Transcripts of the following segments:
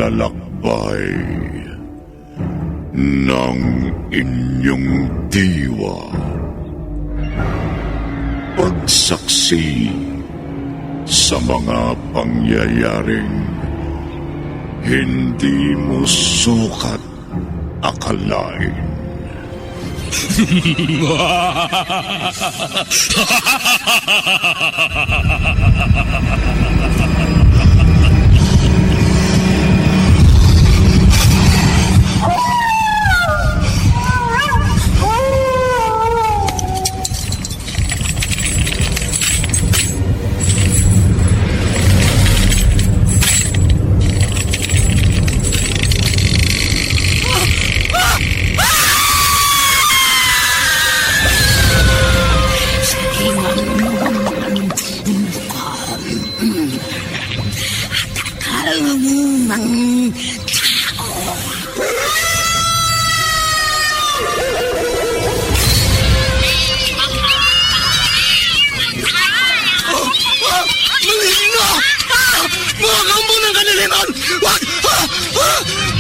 paglalakbay ng inyong diwa. Pagsaksi sa mga pangyayaring hindi mo sukat akalain.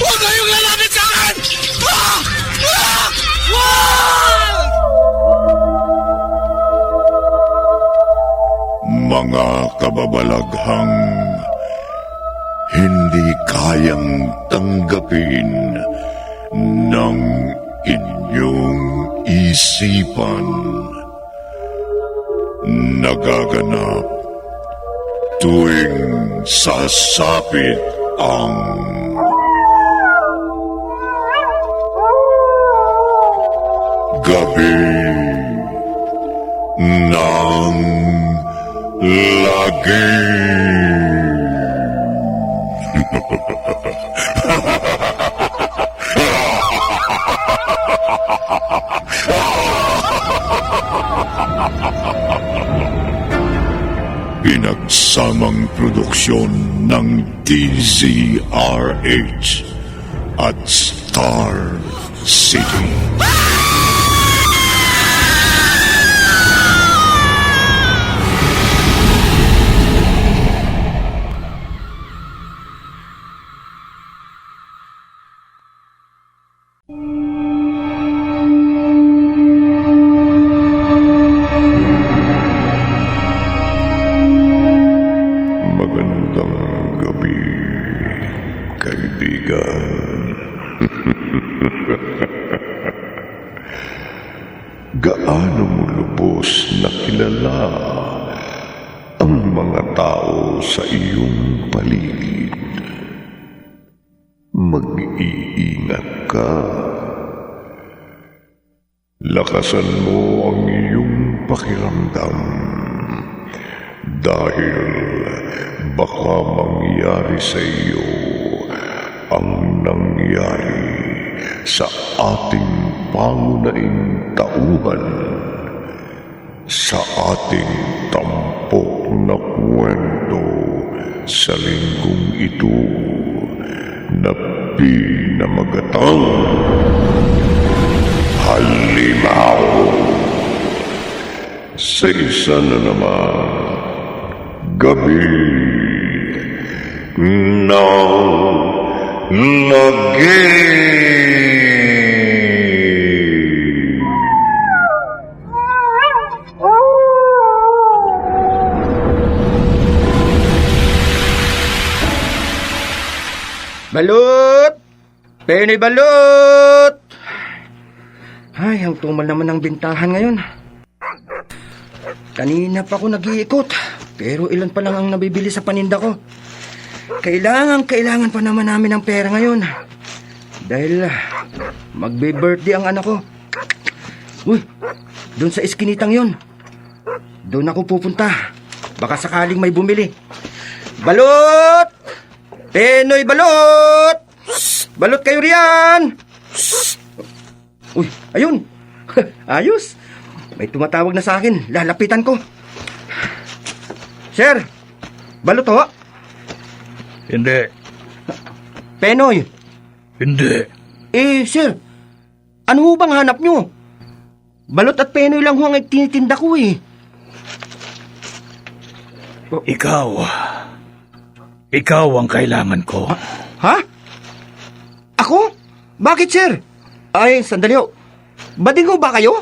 Huwag kayong lalapit sa akin! Mga kababalaghang hindi kayang tanggapin ng inyong isipan. Nagaganap tuwing sasapit ang gabi ng lagi. Pinagsamang produksyon ng DZRH at Star City. Magandang gabi, kaibigan. Gaano mo lubos na kilala ang mga tao sa iyong paligid? Mag-iingat ka. Lakasan mo ang iyong pakiramdam dahil baka mangyari sa iyo ang nangyari sa ating pangunaing tauhan sa ating tampok na kwento sa linggong ito na pinamagatang Halimaw. Sa isa na naman gabi ng lagi. Balot! Penoy balot! Ay, ang tumal naman ng bintahan ngayon. Kanina pa ako nag-iikot, pero ilan pa lang ang nabibili sa paninda ko. Kailangan pa naman namin ng pera ngayon. Dahil magbe-birthday ang anak ko. Uy, doon sa iskinitang yon. Doon ako pupunta. Baka sakaling may bumili. Balot! Penoy balot! Balot kayo riyan! Uy, ayun! Ayos! May tumatawag na sa akin. Lalapitan ko. Sir! Balot ho? Hindi. Penoy? Hindi. Sir, ano ho bang hanap nyo? Balot at penoy lang ho ang tinitinda ko eh. Ikaw ang kailangan ko. Ha? Ako? Bakit, sir? Ay, sandali ho. Bading ho ba kayo?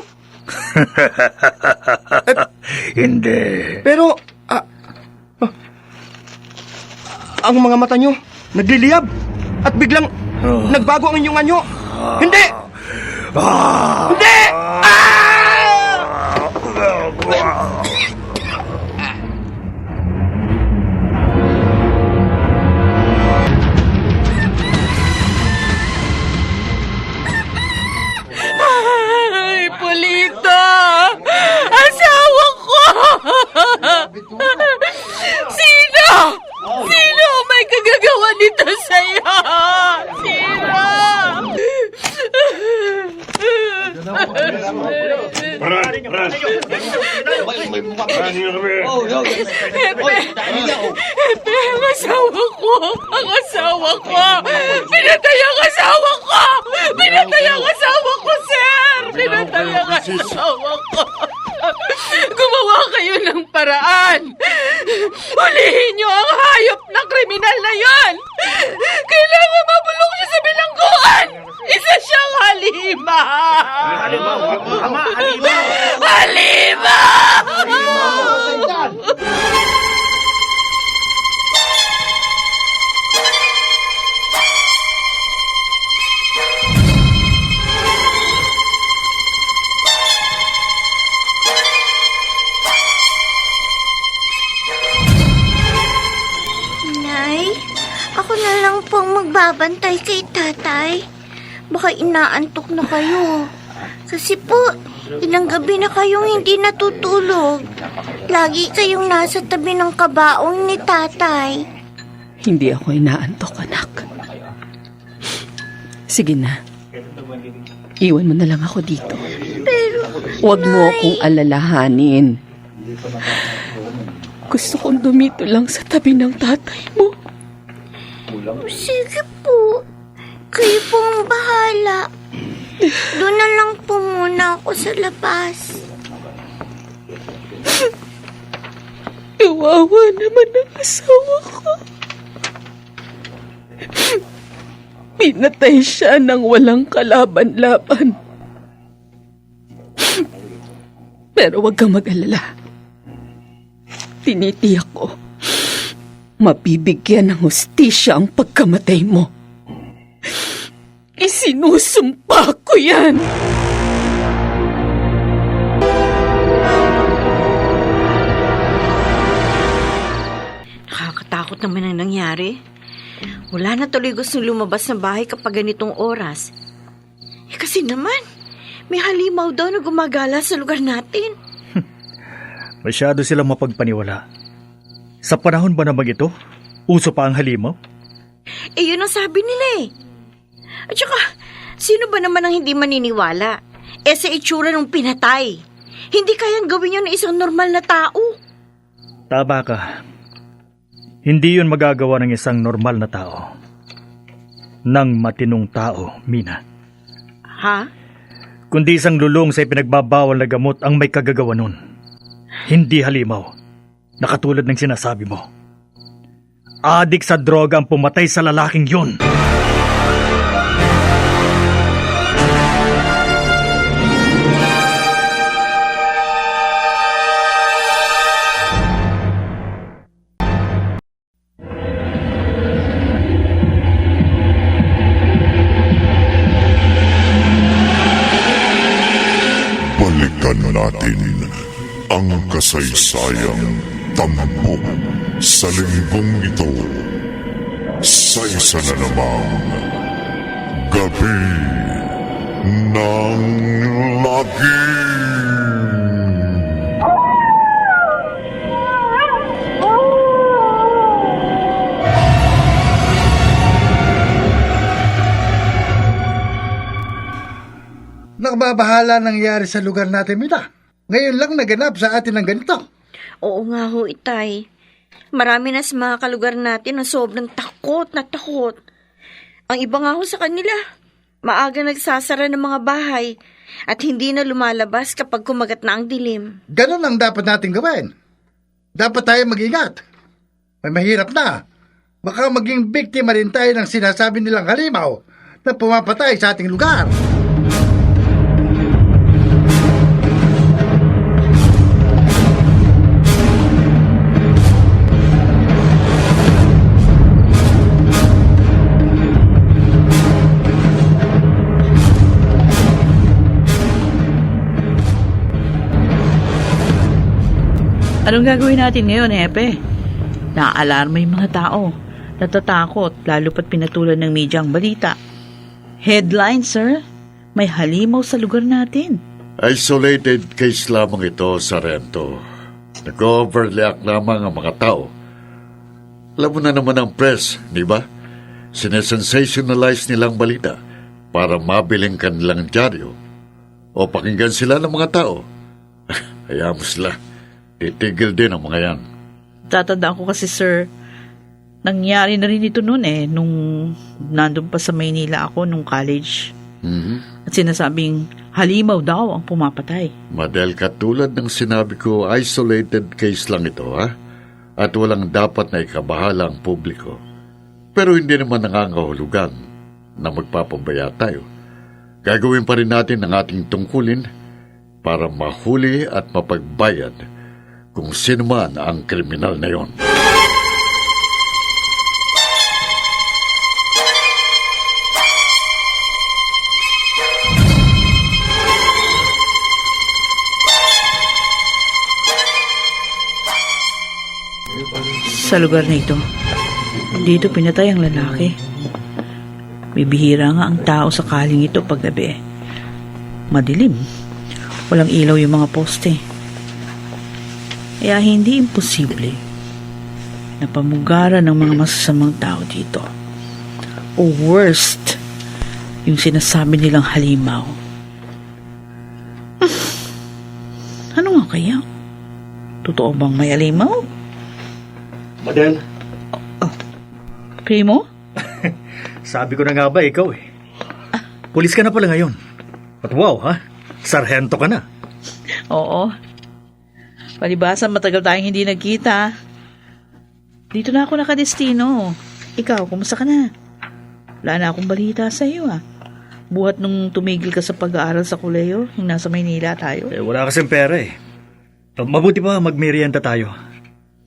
Hindi. Pero, ang mga mata nyo, nagliliyab. At biglang, nagbago ang inyong anyo. Hindi! Hindi! Ay, Polito! Asawa ko! Sino? Sino ang may kagagawa nito sa'yo? Sino? Epe, ang asawa ko! Ang asawa ko! Pinatay ang asawa ko! Pinatay ang asawa ko, sir! Pinatay ang asawa ko! Gumawa kayo ng paraan! Hulihin niyo ang hayop na kriminal na yon! Kailangan mabulok siya sa bilangguan! Isa siyang halima! Halima! Nay, ako na lang pong magbabantay kay tatay. Baka inaantok na kayo. Kasi po, ilang gabi na kayong hindi natutulog. Lagi kayong nasa tabi ng kabaong ni tatay. Hindi ako inaantok, anak. Sige na. Iwan mo na lang ako dito. Pero, Huwag mo akong alalahanin. Gusto kong dumito lang sa tabi ng tatay mo. sige po. Kayo po ang bahala. Doon na lang po muna ako sa labas. Kawawa naman ang asawa ko. Pinatay siya ng walang kalaban-laban. Pero huwag kang mag-alala. Tinitiyak ko, mabibigyan ng hustisya ang pagkamatay mo. Isinusumpa ko yan! Nakakatakot naman ang nangyari. Wala na tuloy gustong lumabas ng bahay kapag ganitong oras. Kasi naman, may halimaw daw na gumagala sa lugar natin. Masyado silang mapagpaniwala. Sa panahon ba naman ito, uso pa ang halimaw? Yun ang sabi nila eh. At saka, sino ba naman ang hindi maniniwala? Sa itsura ng pinatay. Hindi kayang gawin yun ng isang normal na tao. Tama ka. Hindi yun magagawa ng isang normal na tao. Nang matinong tao, Mina. Ha? Kundi isang lulong sa ipinagbabawal na gamot ang may kagagawa nun. Hindi halimaw, na katulad ng sinasabi mo. Adik sa droga ang pumatay sa lalaking yun. Balikan natin ang kasaysayang tampok sa linggong ito sa isa na namang Gabi ng Lagim. Nakababahala nangyari sa lugar natin, Mina. Ngayon lang naganap sa atin ng ganito. Oo nga ho, Itay. Marami na sa mga kalugar natin na sobrang takot na takot. Ang iba nga ho sa kanila, maaga nagsasara ng mga bahay at hindi na lumalabas kapag kumagat na ang dilim. Ganon ang dapat natin gawin. Dapat tayo mag-ingat. May mahirap na. Baka maging biktima rin tayo ng sinasabi nilang halimaw na pumapatay sa ating lugar. Anong gagawin natin ngayon, Hepe? Naaalarma yung mga tao. Natatakot, lalo pat pinatulan ng media ang balita. Headline, sir. May halimaw sa lugar natin. Isolated case lamang ito, Sarento. Nag-overreact lamang ang mga tao. Alam mo na naman ang press, di ba? Sinesensationalize nilang balita para mabiling kanilang dyaryo. O pakinggan sila ng mga tao. Hayaan mo sila. Titigil din ang mga yan. Tatandaan ko kasi, sir, nangyari na rin ito noon nung nandun pa sa Maynila ako nung college. At sinasabing halimaw daw ang pumapatay. Madel, katulad ng sinabi ko, isolated case lang ito, ha? At walang dapat na ikabahala ang publiko. Pero hindi naman nangangahulugan na magpapabaya tayo. Gagawin pa rin natin ang ating tungkulin para mahuli at mapagbayad kung sino man ang kriminal na yon. Sa lugar na ito, dito pinatay ang lalaki. Bibihira nga ang tao sa kaling ito paggabi. Madilim. Walang ilaw yung mga poste. Kaya hindi imposible na pamugaran ng mga masasamang tao dito. O worst, yung sinasabi nilang halimaw. Ano nga kaya? Totoo bang may halimaw? Madel, Primo? sabi ko na nga ba ikaw eh. Pulis ka na pala ngayon. At wow ha, sarhento ka na. Oo. Palibasa matagal tayong hindi nagkita. Dito na ako nakadestino. Ikaw, kumusta ka na? Wala na akong balita sa iyo Buhat nung tumigil ka sa pag-aaral sa koleyo, yung nasa Maynila tayo. Wala kasing pera eh. Mabuti pa magmerienda tayo.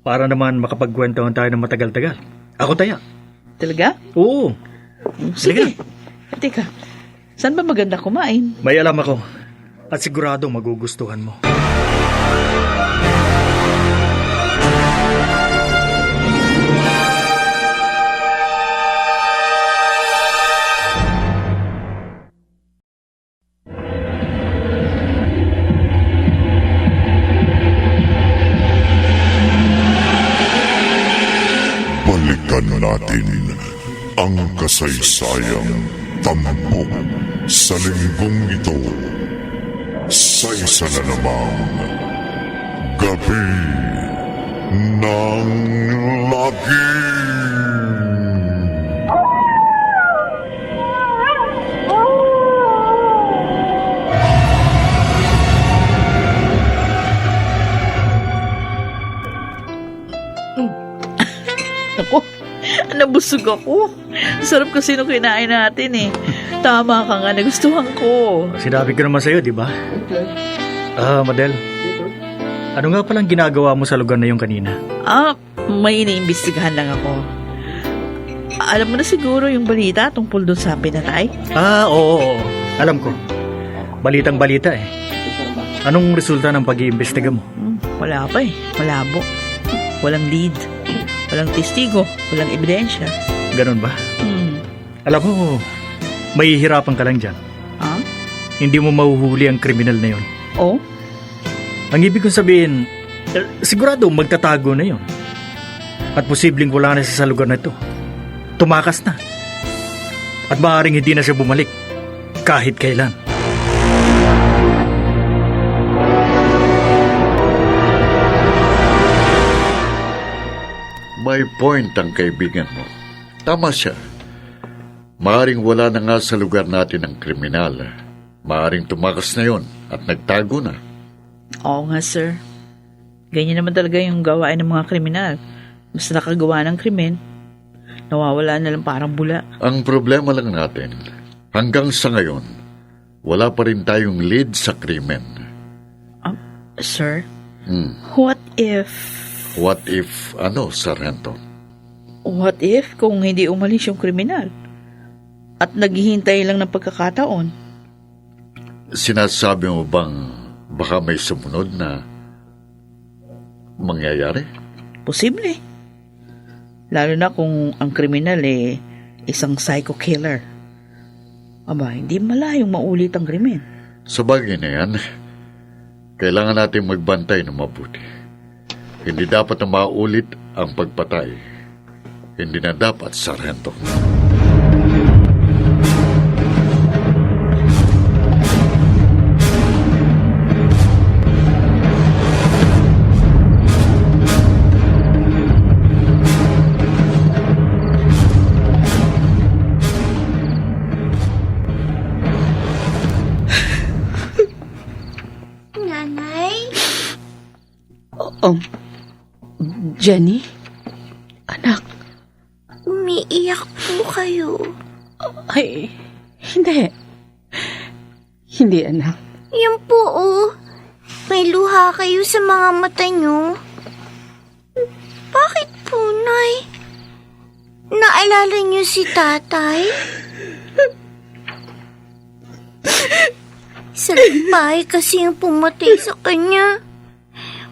Para naman makapagkwentuhan tayo ng matagal-tagal. Ako taya. Talaga? Oo. Sige. Teka, saan ba maganda kumain? May alam ako. At sigurado magugustuhan mo. Balikan natin ang kasaysayang tampok sa linggong ito sa isa na namang Gabi ng Lagim. Ako, nabusog ako. Sarap kasi nung kinain natin Tama ka nga, nagustuhan ko. Sinabi ko naman sa'yo, di ba? Madel. Ano nga palang ginagawa mo sa lugar na yung kanina? May iniimbestigahan lang ako. Alam mo na siguro yung balita tungkol doon sa pinatay? Oo. Alam ko. Balitang-balita eh. Anong resulta ng pag-iimbestiga mo? Wala pa Malabo. Walang lead. Walang testigo. Walang ebidensya. Ganun ba? Alam mo, mahihirapan ka lang dyan. Hindi mo mahuhuli ang kriminal na yon. Oh? Ang ibig kong sabihin, sigurado magtatago na yon. At posibleng wala na siya sa lugar na ito. Tumakas na. At maaaring hindi na siya bumalik. Kahit kailan. May point ang kaibigan mo. Tama siya. Maaring wala na nga sa lugar natin ang kriminal. Maaring tumakas na yon at nagtago na. Oo nga, sir. Ganyan naman talaga yung gawain ng mga kriminal. Basta nakagawa ng krimen, nawawala na lang parang bula. Ang problema lang natin, Hanggang sa ngayon, wala pa rin tayong lead sa krimen. Sir, what if What if, Sargento? kung hindi umalis yung kriminal? At naghihintay lang ng pagkakataon? Sinasabi mo bang baka may sumunod na mangyayari? Posible. Lalo na kung ang kriminal isang psycho killer. Aba, hindi malayong maulit ang krimen. Sa bagay na yan, kailangan natin magbantay ng mabuti. Hindi dapat na maulit ang pagpatay. Hindi na dapat, Sargento. Nanay? Jenny? Anak? Umiiyak po kayo. Ay, hindi. Hindi, anak. Yan po, oh. May luha kayo sa mga mata nyo. Bakit po, Nay? Naalala niyo si tatay? Salbay kasi ang pumatay sa kanya.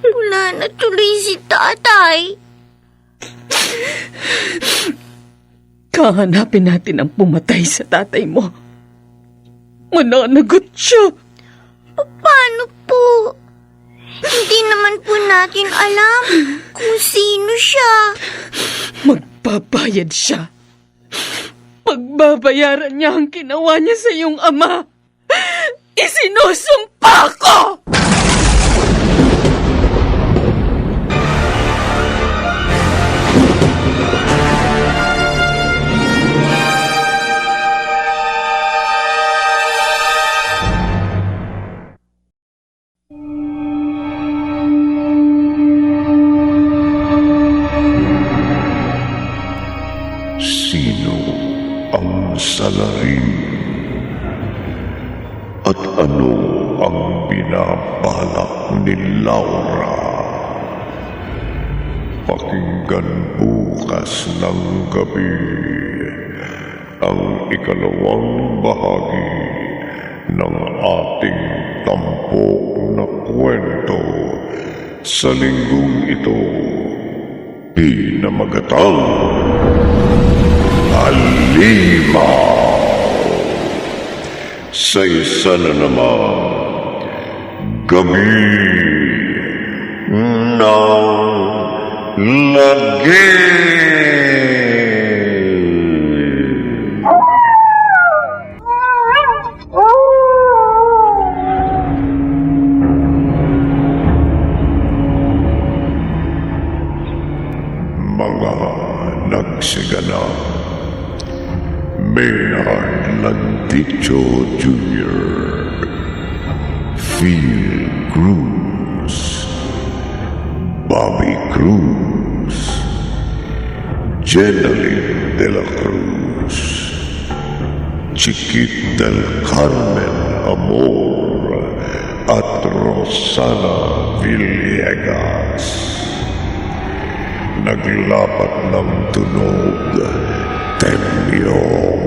Wala na tuloy si tatay. Kahanapin natin ang pumatay sa tatay mo. Mananagot siya. Paano po? Hindi naman po natin alam kung sino siya. Magbabayad siya. Pagbabayaran niya ang ginawa niya sa iyong ama. Isinusumpa ko! Sino ang salarin? At ano ang binabalak ni Laura? Pakinggan bukas ng gabi ang ikalawang bahagi ng ating tampok na kwento sa linggong ito. Pinamagatang Halimaw. Sa isa na naman gabi ng lagi. Mga nagsiganap Maynard Landicho Jr., Phil Cruz, Bobby Cruz, Jeneline de la Cruz, Chiquit del Carmen Amor, at Rosana Villegas. Naglapat ng tunog Temyong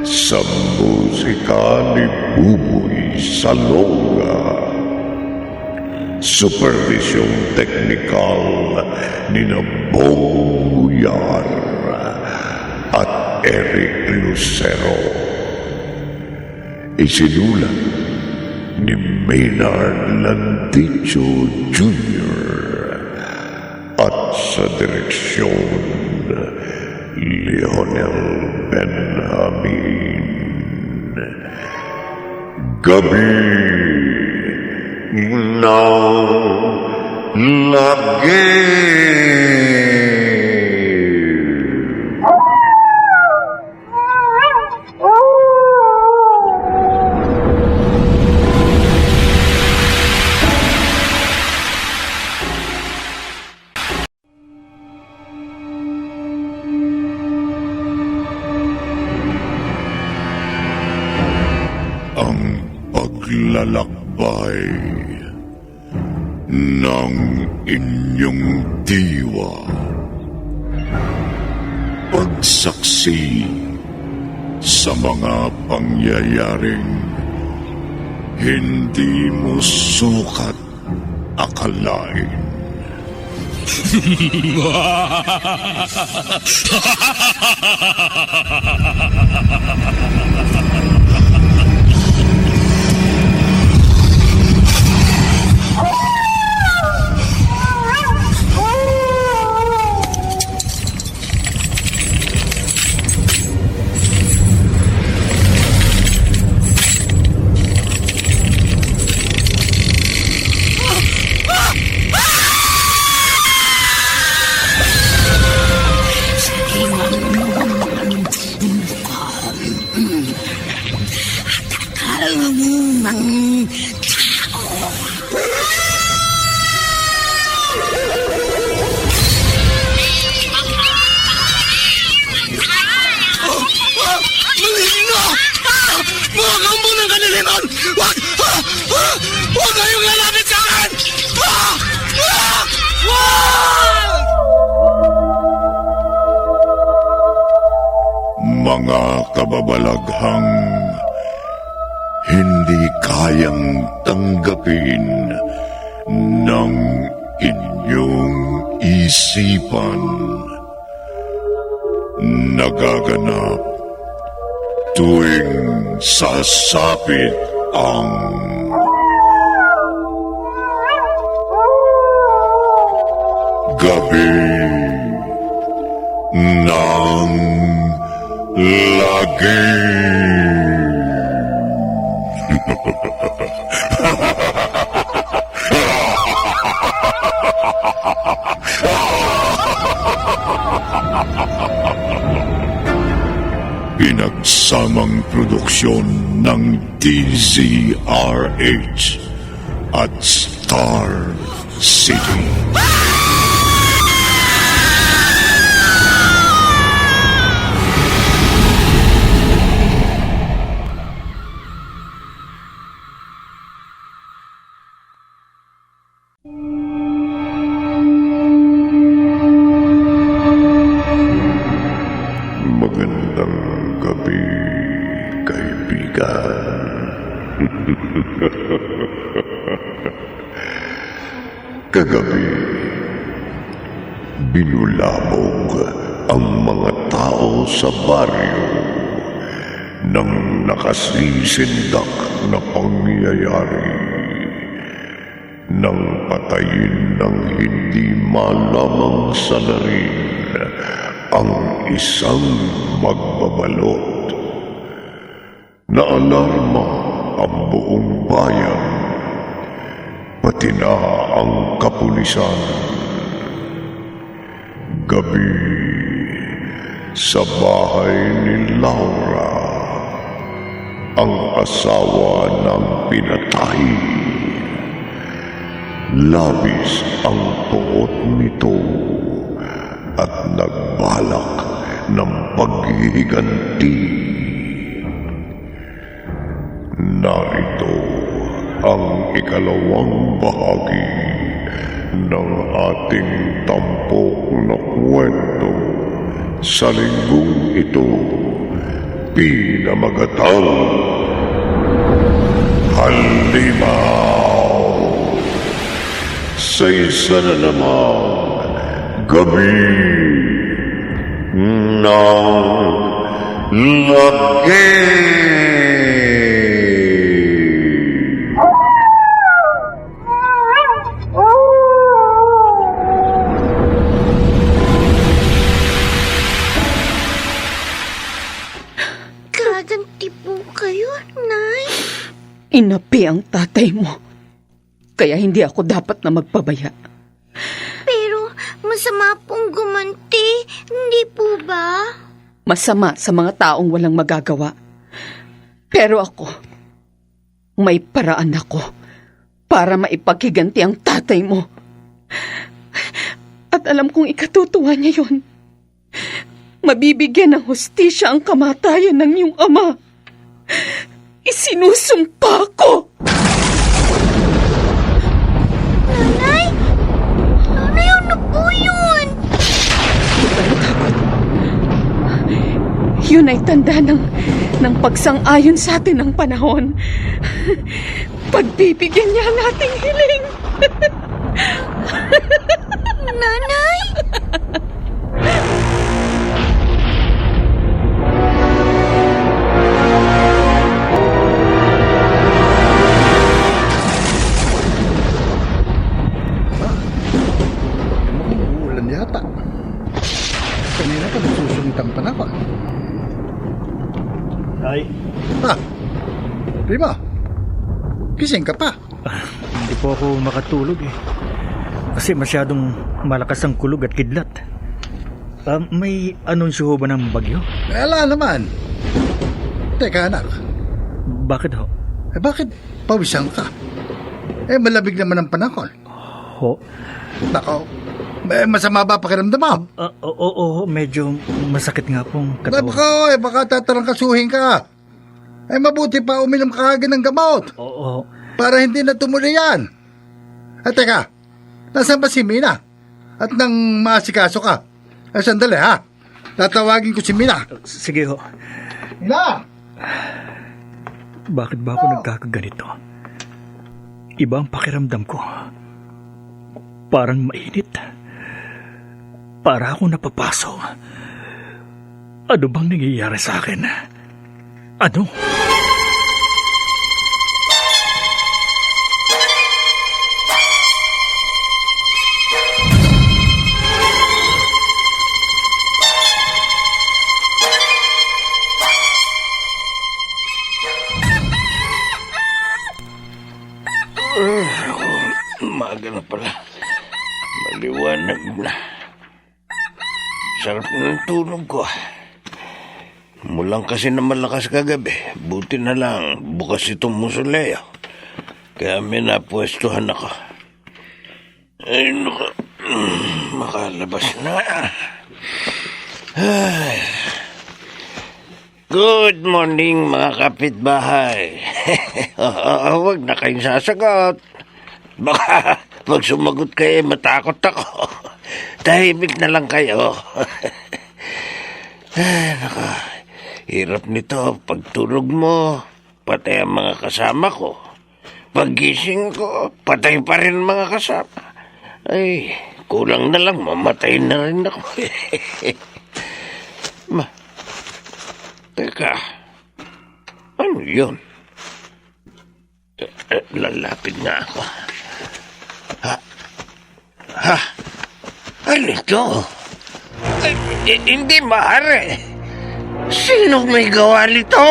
sa musika ni Buboy Salonga. Supervisyong teknikal ni Bong Muyar at Eric Lucero. Isinulat ni Maynard Landicho Jr. at sa direksyon Leonel Benjamin. Gabi ng lagi. paglalakbay ng inyong diwa. Pagsaksi sa mga pangyayaring hindi mo sukat akalain. Mga kababalaghang hindi kayang tanggapin ng inyong isipan. Nagaganap tuwing sasapit ang gabi ng lagi. Pinagsamang produksyon ng DZRH at Star City. Magandang gabi, kaibigan. Kagabi, binulabog ang mga tao sa baryo ng nakasisindak na pangyayari nang patayin ng hindi malamang salarin ang isang magbabalot. Naalarma ang buong bayan, pati na ang kapulisan. Gabi sa bahay ni Laura, ang asawa ng pinatay. Labis ang puot nito at nagbalak ng paghihiganti. Narito ang ikalawang bahagi ng ating tampok na kwento sa linggong ito, pinamagatang Halimaw. Sa isa na namang gabi ng lagi. Gaganti po kayo, Nay. Inapi ang tatay mo. Kaya hindi ako dapat na magpabaya. Pero masama pong gumanti, hindi po ba? Masama sa mga taong walang magagawa. Pero ako, may paraan ako para maipaghiganti ang tatay mo. At alam kong ikatutuwa niya yun. Mabibigyan ng hustisya ang kamatayan ng iyong ama. Isinusumpa ko! Yun ay tanda ng pagsang-ayon sa atin ng panahon. Pagbibigyan niya ang ating hiling. Nanay? Mukhang uulan yata. Kanina pa nagsusungit ang panahon. Ay, Primo, gising ka pa. hindi po ako makatulog eh. Kasi masyadong malakas ang kulog at kidlat. May anunsyo ho ba ng bagyo? Wala naman. Teka anak, Bakit ho? bakit pawisan ka? Malamig naman ang panahon. Ho? Nako, masama ba pakiramdam mo? Oo, medyo masakit nga pong katawan. Baka tatarangkasuhin ka. Mabuti pa uminom ka agad ng gamot Oo. para hindi na tumuloy yan. At teka, nasaan ba si Mina? At nang maasikaso ka? Sandali ha, tatawagin ko si Mina. Sige ho. Mina! Bakit ba ako nagkakaganito? Iba ang pakiramdam ko. Parang mainit. Para ako napapaso. Ano bang nangyayari sa akin? Ano? Umaga na pala. Maliwanag na. Sarap na ng tulog ko. Mulang kasi na malakas kagabi. Buti na lang bukas itong musoleo. Kaya may napwestuhan ako. Ay, naku. Makalabas na. Ay. Good morning mga kapitbahay. Huwag na kayong sasagot. Baka pag sumagot kayo matakot ako. Tahimik na lang kayo. Ay, naka. Hirap nito. Pagtulog mo, patay ang mga kasama ko. Paggising ko, patay pa rin ang mga kasama. Ay, kulang na lang, mamatay na rin ako. Teka, ano yun? Lalapit nga ako. Ano ito? Hindi maaari. Sino may gawa nito?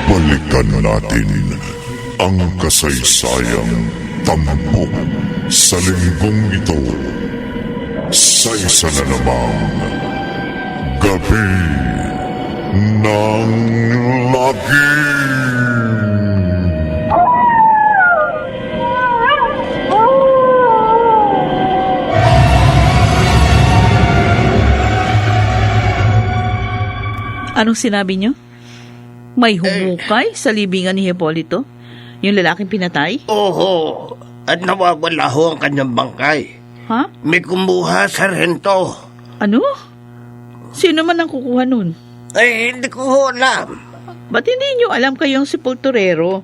Balikan natin ang kasaysayang tampok sa linggong ito sa isa na namang Gabi ng Lagim. Anong sinabi niyo? May humukay sa libingan ni Hipolito? Yung lalaking pinatay? Oo, at nawawala ho ang kanyang bangkay. Ha? May kumuha sa rento. Ano? Sino man ang kukuha nun? Ay, hindi ko ho alam. Ba't hindi niyo alam kayong sepulturero?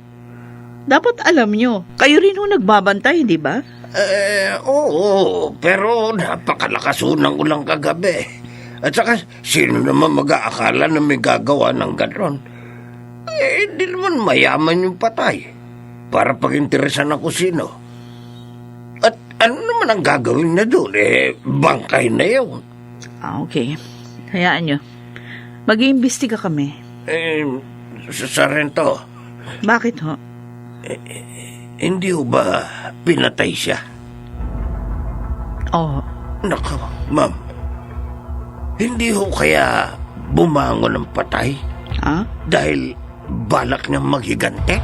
Dapat alam niyo. Kayo rin ho nagbabantay, di ba? Oo, pero napakalakas ho ng ulang kagabi. At saka, sino naman mag-aakala na may gagawa ng gano'n? Hindi naman mayaman yung patay. Para pag-interesan ako sino. At ano naman ang gagawin na doon? Bangkay na yun. Okay. Hayaan niyo. Mag-iimbestiga kami. Sa rento, Bakit ho? hindi ho ba pinatay siya? Oo. Nako, ma'am. Hindi ho kaya bumangon ng patay? Ha? Dahil balak niyang maghigante?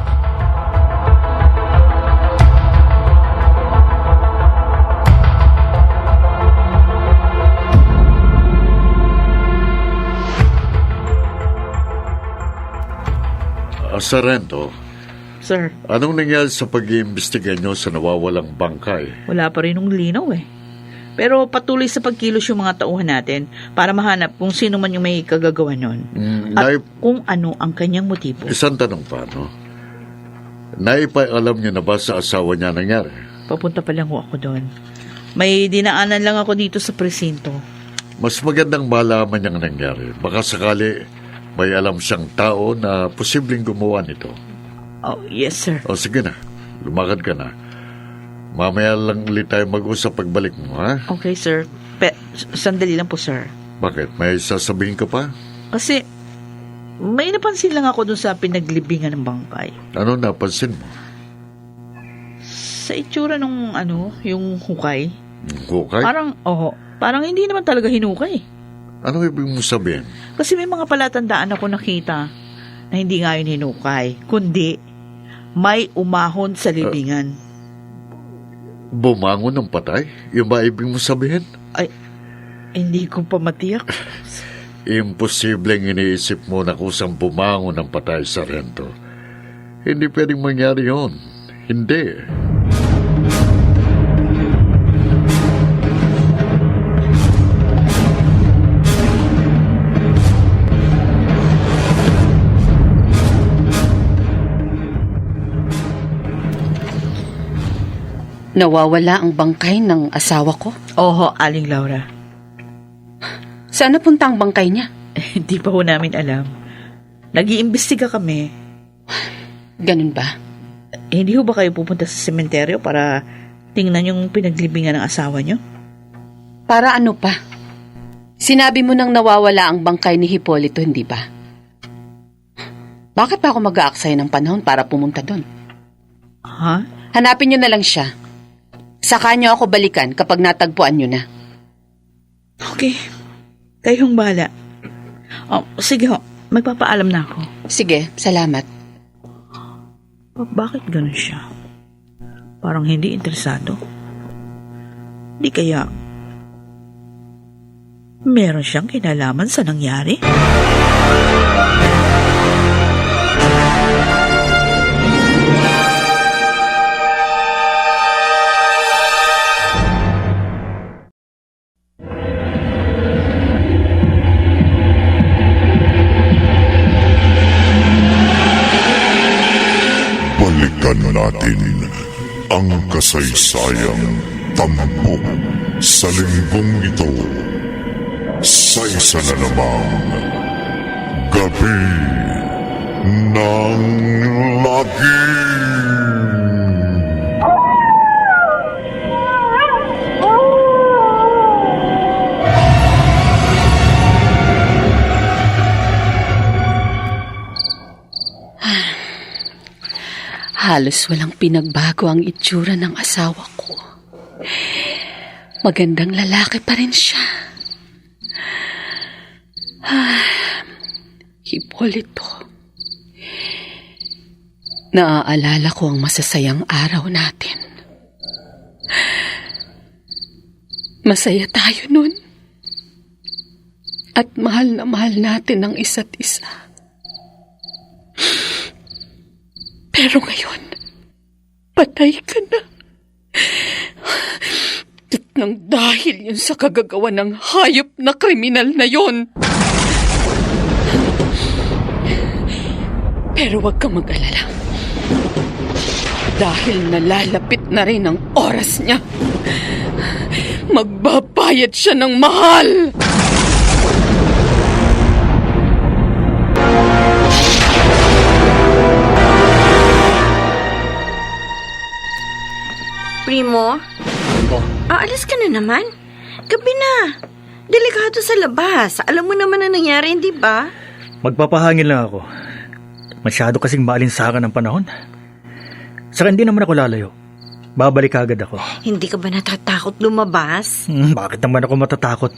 Sarento, Sir, anong nangyari sa pag-iimbestiga nyo sa nawawalang bangkay? wala pa rin ng linaw eh. Pero patuloy sa pagkilos yung mga tauhan natin para mahanap kung sino man yung may kagagawa nun. At kung ano ang kanyang motibo. Isang tanong pa, no? Naipaalam niyo na ba sa asawa niya nangyari? Papunta pa lang ho ako doon. May dinaanan lang ako dito sa presinto. Mas magandang malaman niyang nangyari. Baka sakali may alam siyang tao na posibleng gumawa nito. Oh, yes sir. O sige na, lumakad ka na. Mamaya lang ulit tayo mag-usap pagbalik mo, ha? Okay sir. Sandali lang po sir. Bakit? May sasabihin ka pa? Kasi may napansin lang ako dun sa pinaglibingan ng bangkay. Ano napansin mo? Sa itsura nung yung hukay. Hukay? Parang hindi naman talaga hinukay. Ano ibig mo sabihin? Kasi may mga palatandaan ako nakita na hindi nga yun hinukay, kundi may umahon sa libingan. Bumangon ng patay? Yung ba ibig mo sabihin? Ay, hindi ko pa matiyak. Imposibleng iniisip mo na kusang bumangon ng patay, Sarento. Hindi pwedeng mangyari yun. Hindi. Nawawala ang bangkay ng asawa ko? Oho, Aling Laura. Saan napunta ang bangkay niya? Hindi pa ho namin alam. Nag-iimbestiga kami. Ganun ba? Hindi ho ba kayo pupunta sa sementeryo para tingnan yung pinaglibingan ng asawa niyo? Para ano pa? Sinabi mo nang nawawala ang bangkay ni Hipolito, hindi ba? Bakit pa ako mag-aaksaya ng panahon para pumunta doon? Ha? Hanapin niyo na lang siya. Saka niyo ako balikan kapag natagpuan niyo na. Okay. Kayong bahala. Sige ho, magpapaalam na ako. Sige, salamat. Bakit ganun siya? Parang hindi interesado. Di kaya meron siyang kinalaman sa nangyari? Balikan natin ang kasaysayang tampok sa linggong ito sa isa na namang Gabi ng Lagim. Halos walang pinagbago ang itsura ng asawa ko. Magandang lalaki pa rin siya. Hipolito. Naaalala ko ang masasayang araw natin. Masaya tayo nun. At mahal na mahal natin ang isa't isa. Pero ngayon, patay ka na. At nang dahil yun sa kagagawa ng hayop na kriminal na yon. Pero huwag kang mag-alala. Dahil nalalapit na rin ang oras niya. Magbabayad siya ng mahal. Primo? Aalis ka na naman? Gabi na. Delikado sa labas. Alam mo naman na nangyari, hindi ba? Magpapahangin lang ako. Masyado kasing maalinsakan ng panahon. Saka hindi naman ako lalayo. Babalik agad ako. Hindi ka ba natatakot lumabas? Bakit naman ako matatakot?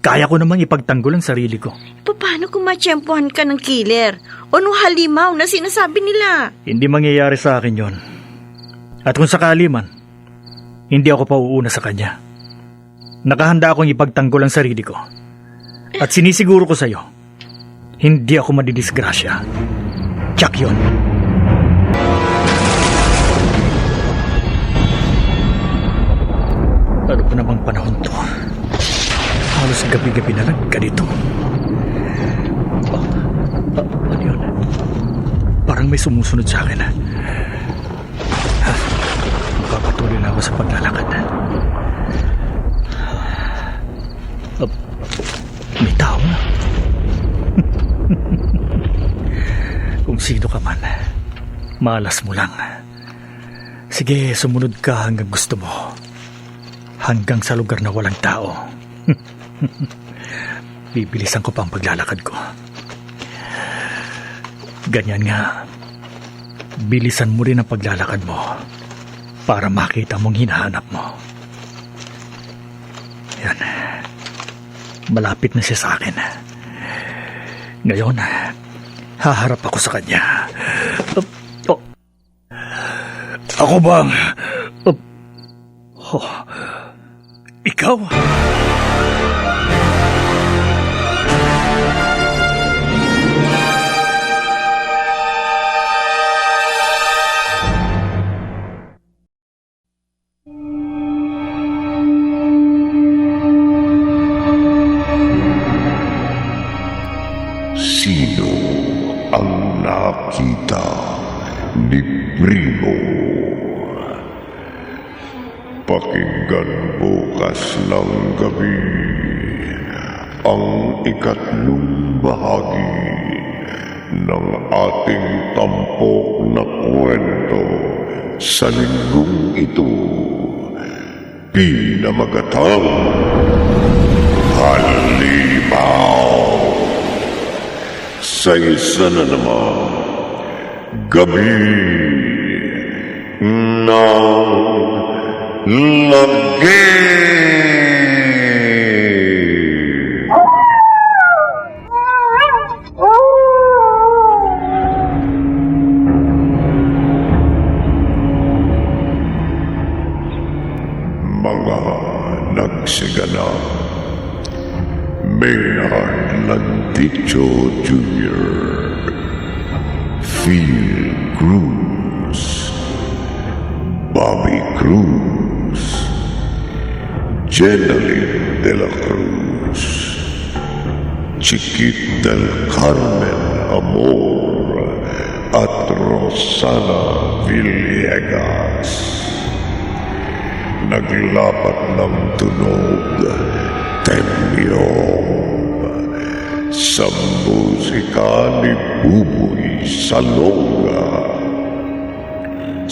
Kaya ko namang ipagtanggol ang sarili ko. Paano kung matsyempohan ka ng killer? O nung halimaw na sinasabi nila? Hindi mangyayari sa akin yon. At kung sakali man, hindi ako pauuna sa kanya. Nakahanda akong ipagtanggol ang sarili ko. At sinisiguro ko sa'yo, hindi ako madidisgrasya. Tiyak yun. Ano pa namang panahon to? Halos gabi-gabi na lang ganito. Ano yun? Parang may sumusunod sa akin. Magpapatuloy na ako sa paglalakad. May tao. Kung sino ka man, malas mo lang. Sige, sumunod ka hanggang gusto mo. Hanggang sa lugar na walang tao. Bibilisan ko pa ang paglalakad ko. Ganyan nga. Bilisan mo rin ang paglalakad mo para makita mong hinahanap mo. Yan. Malapit na siya sa akin. Ngayon, haharap ako sa kanya. Ako bang... Ikaw? Sino ang nakita ni Primo? Pakinggan bukas ng gabi ang ikatlong bahagi ng ating tampok na kwento sa linggong ito. Pinamagatang Halimaw. Sa isa na naman gabi ng lagi. Mga nagsiganap, Maynard Landicho Jr., Phil Cruz, Bobby Cruz, Jeneline de la Cruz, Chiquit del Carmen Amor, at Rosana Villegas. Naglapat ng tunog, Temyong, sa musika ni Buboy Salonga.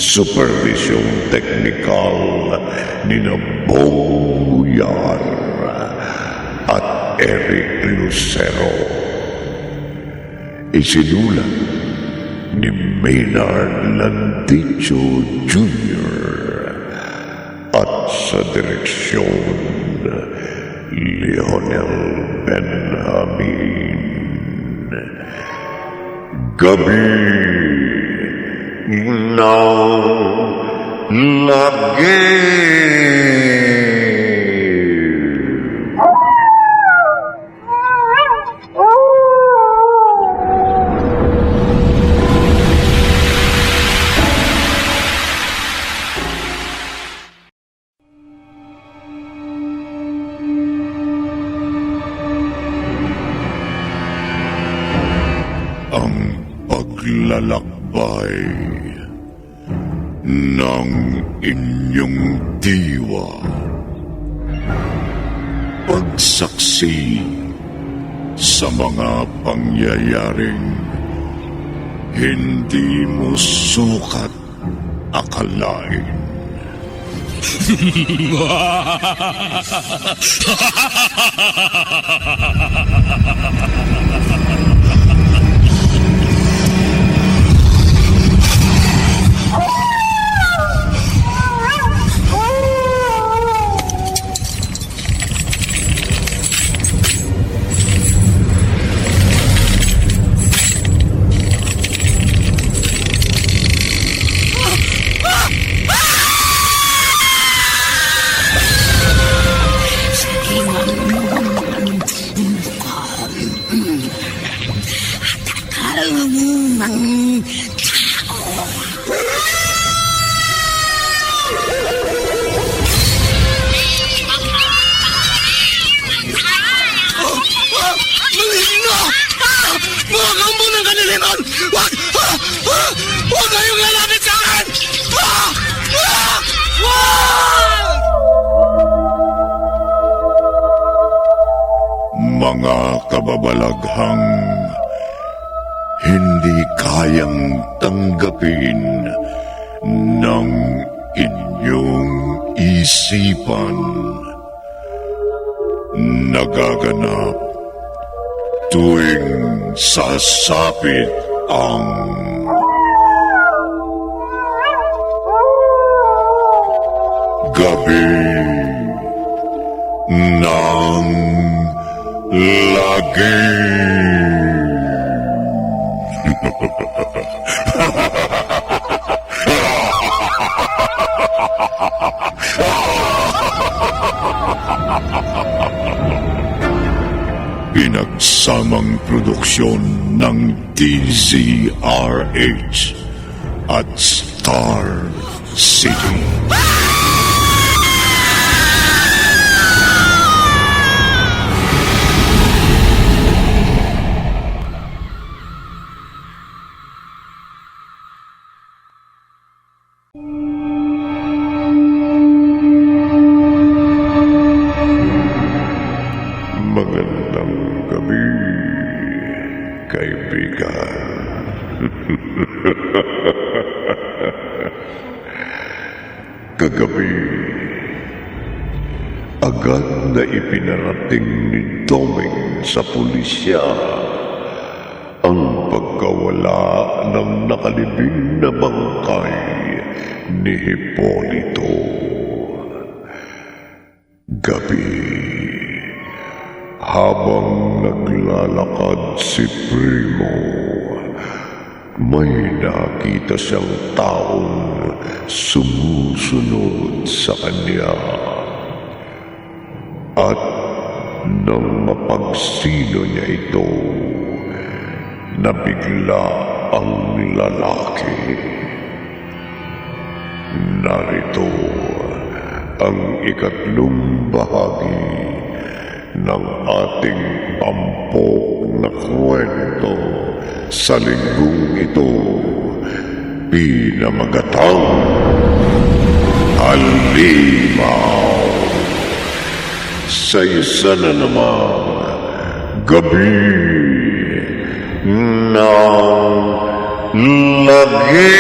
Supervisyong teknikal ni Bong Muyar at Eric Lucero. Isinulat ni Maynard Landicho Jr. at sa direksyon Leonel Benjamin. Gabi ng lagi. Ang paglalakbay ng inyong diwa. Pagsaksi sa mga pangyayaring hindi mo sukat akalain. ng Maligno! Mga kampo ng kaniliman! Huwag! Huwag kayong lalapit sa akin! Mga kababalaghang hindi kayang tanggapin ng inyong isipan. Nagaganap tuwing sasapit ang gabi ng lagi. Pinagsamang produksyon ng DZRH at Star City. Magandang gabi, kaibigan. Kagabi, agad na ipinarating ni Doming sa pulisya ang pagkawala ng nakalibing na bangkay ni Hipolito. Gabi, habang naglalakad si Primo, may nakita siyang taong sumusunod sa kanya. At nang mapagsino niya ito, nabigla ang lalaki. Narito ang ikatlong bahagi ng ating tampok na kwento sa linggong ito, pinamagatang Halimaw. Sa isa na namang gabi ng lagi.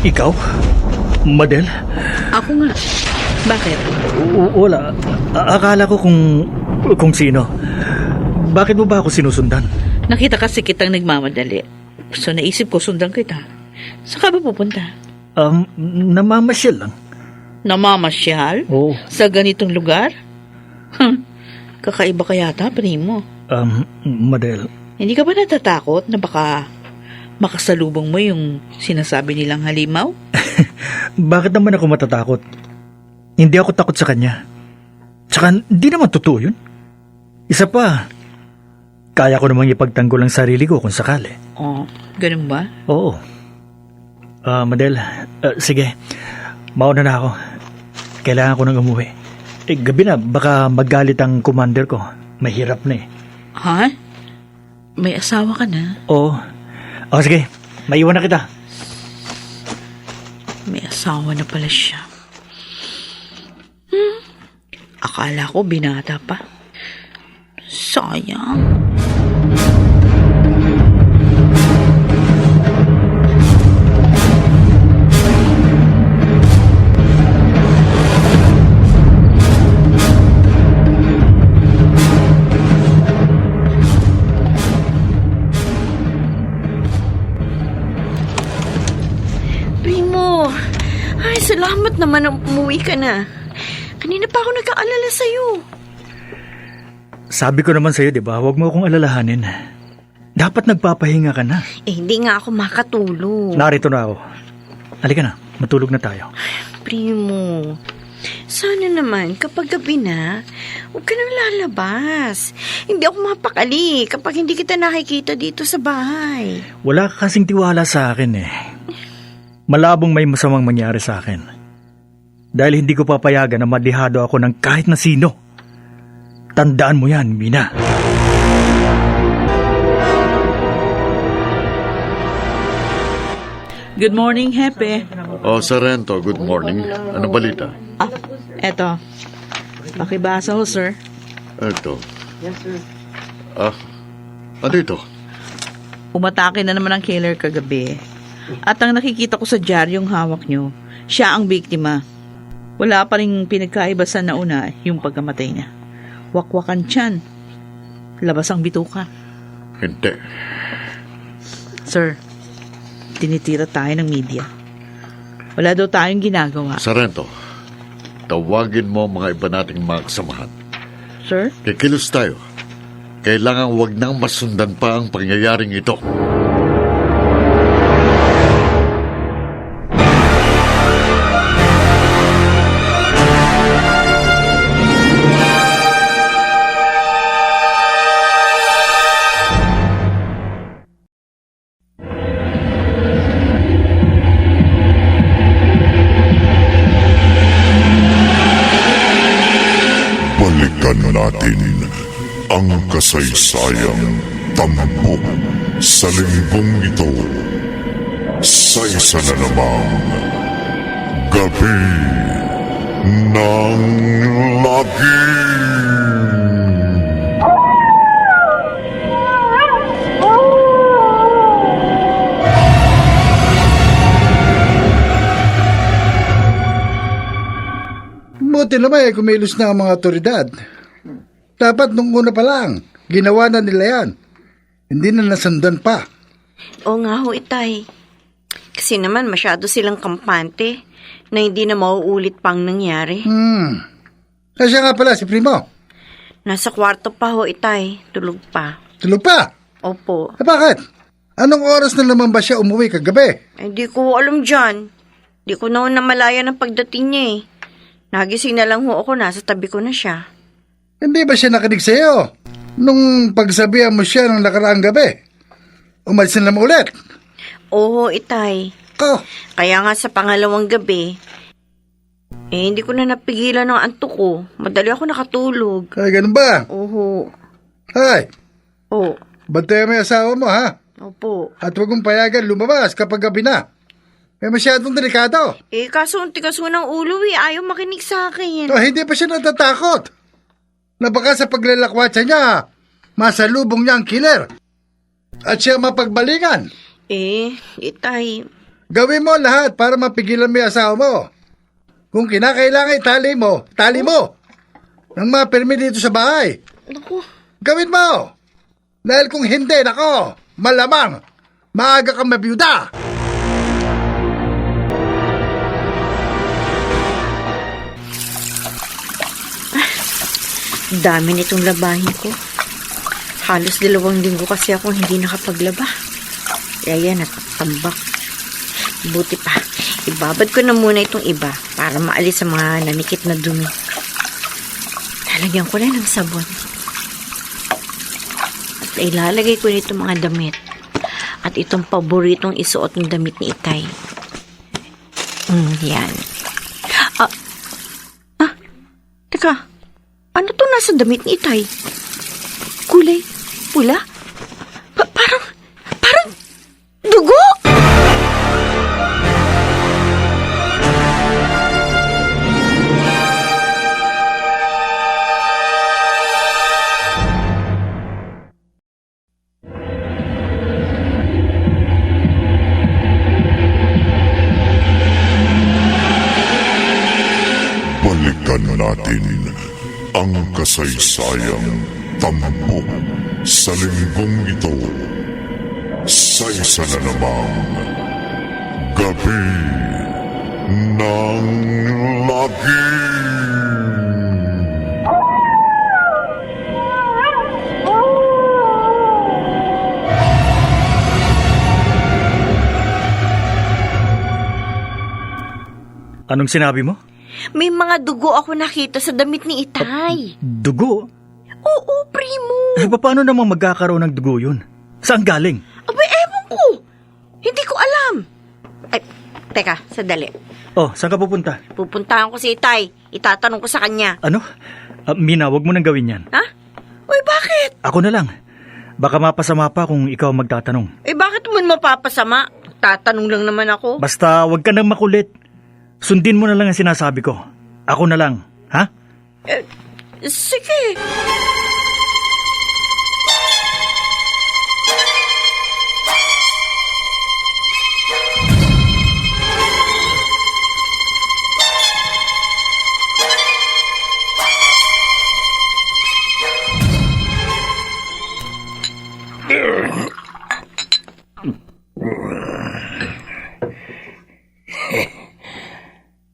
Ikaw? Madel? Ako nga. Bakit? Wala. Akala ko kung sino. Bakit mo ba ako sinusundan? Nakita kasi kitang nagmamadali. So naisip ko sundan kita. Saan ka ba pupunta? Namamasyal lang. Namamasyal? Oo. Sa ganitong lugar? Kakaiba ka yata, Primo. Madel. Hindi ka ba natatakot na baka makasalubong mo yung sinasabi nilang halimaw? Bakit naman ako matatakot? Hindi ako takot sa kanya. Tsaka hindi naman totoo yun. Isa pa, kaya ko namang ipagtanggol ang sarili ko kung sakali. Oh, ganun ba? Oo. Madel, sige. Mauna na ako. Kailangan ko nang umuwi. Gabi na, baka magalit ang commander ko. Mahirap na eh. Ha? May asawa ka na? Oo. Sige. Maiwan na kita. May asawa na pala siya. Akala ko binata pa. Sayang. Primo, ay salamat naman na umuwi ka na. Kanina pa ako nag-aalala sa'yo. Sabi ko naman sa'yo, di ba? Huwag mo akong alalahanin. Dapat nagpapahinga ka na. Hindi nga ako makatulog. Narito na ako. Halika na, matulog na tayo. Primo, sana naman kapag gabi na, huwag ka nang lalabas. Hindi ako mapakali kapag hindi kita nakikita dito sa bahay. Wala ka kasing tiwala sa akin eh. Malabong may masamang mangyari sa akin. Dahil hindi ko papayagan na madihado ako ng kahit na sino. Tandaan mo yan, Mina. Good morning, Hepe. Oh, Sarento, good morning. Ano balita? Eto. Pakibasa ho, sir. Ito. Ano ito? Umatake na naman ang killer kagabi. At ang nakikita ko sa dyaryong hawak nyo, siya ang biktima. Wala pa rin pinagkaiba sa nauna yung pagkamatay niya. Wakwakan tiyan. Labas ang bituka. Hindi. Sir, tinitira tayo ng media. Wala daw tayong ginagawa. Sarento, tawagin mo mga iba nating mga kasamahan. Sir? Kikilos tayo. Kailangan wag nang masundan pa ang pangyayaring ito. Balikan natin ang kasaysayang tampok sa linggong ito sa isa na namang Gabi ng Lagim. Buti naman kumilos na ang mga otoridad. Dapat nung una pa lang, ginawa na nila yan. Hindi na nasundan pa. Oo nga ho, Itay. Kasi naman masyado silang kampante na hindi na mauulit pang nangyari. Kasi nga pala si Primo. Nasa kwarto pa ho, Itay. Tulog pa. Tulog pa? Opo. Bakit? Anong oras na naman ba siya umuwi kagabi? Hindi ko alam dyan. Di ko na ho namalaya ng pagdating niya eh. Nagising na lang ho ako, nasa tabi ko na siya. Hindi ba siya nakinig sa'yo? Nung pagsabihan mo siya ng nakaraang gabi, umalis na naman ulit. Oo, Itay. Kaya nga sa pangalawang gabi, hindi ko na napigilan ng antok ko. Madali ako nakatulog. Ay, ganun ba? Oo. Ay. Oo. Bantayan mo yung asawa mo, ha? Opo. At huwag mong payagan lumabas kapag gabi na. May masyadong delikado. Kaso ang tigas mo ng ulo ayaw makinig sa akin. Hindi pa siya natatakot. Na baka sa paglalakwatsa niya, masalubong niya ang killer. At siya mapagbalingan. Itay. Gawin mo lahat para mapigilan mo yung asawa mo. Kung kinakailangan tali mo. Nang mapirmi dito sa bahay. Naku. Gawin mo. Dahil kung hindi, nako, malamang, maaga kang mabiyuda. Dami nitong labahin ko. Halos 2 linggo kasi ako hindi nakapaglaba. Kaya yan, natatambak. Buti pa, ibabad ko na muna itong iba para maalis sa mga nanikit na dumi. Lalagyan ko na ng sabon. At ilalagay ko nito mga damit. At itong paboritong isuot ng damit ni Itay. Yan. Teka. Ano to nasa damit ni Itay? Kulay pula? Parang dugo! Balikan natin ang kasaysayang tampok sa linggong ito sa isa na namang Gabi ng Lagim. Anong sinabi mo? May mga dugo ako nakita sa damit ni Itay. Dugo? Oo, primo. Paano namang magkakaroon ng dugo yun? Saan galing? Abay, ewan ko. Hindi ko alam. Ay, teka, sandali. Oh, saan ka pupunta? Pupuntahan ko si Itay. Itatanong ko sa kanya. Ano? Mina, wag mo nang gawin yan. Ha? Uy, bakit? Ako na lang. Baka mapasama pa kung ikaw magtatanong. Bakit mo mapapasama? Tatanong lang naman ako. Basta wag ka nang makulit. Sundin mo na lang ang sinasabi ko. Ako na lang, ha? Sige.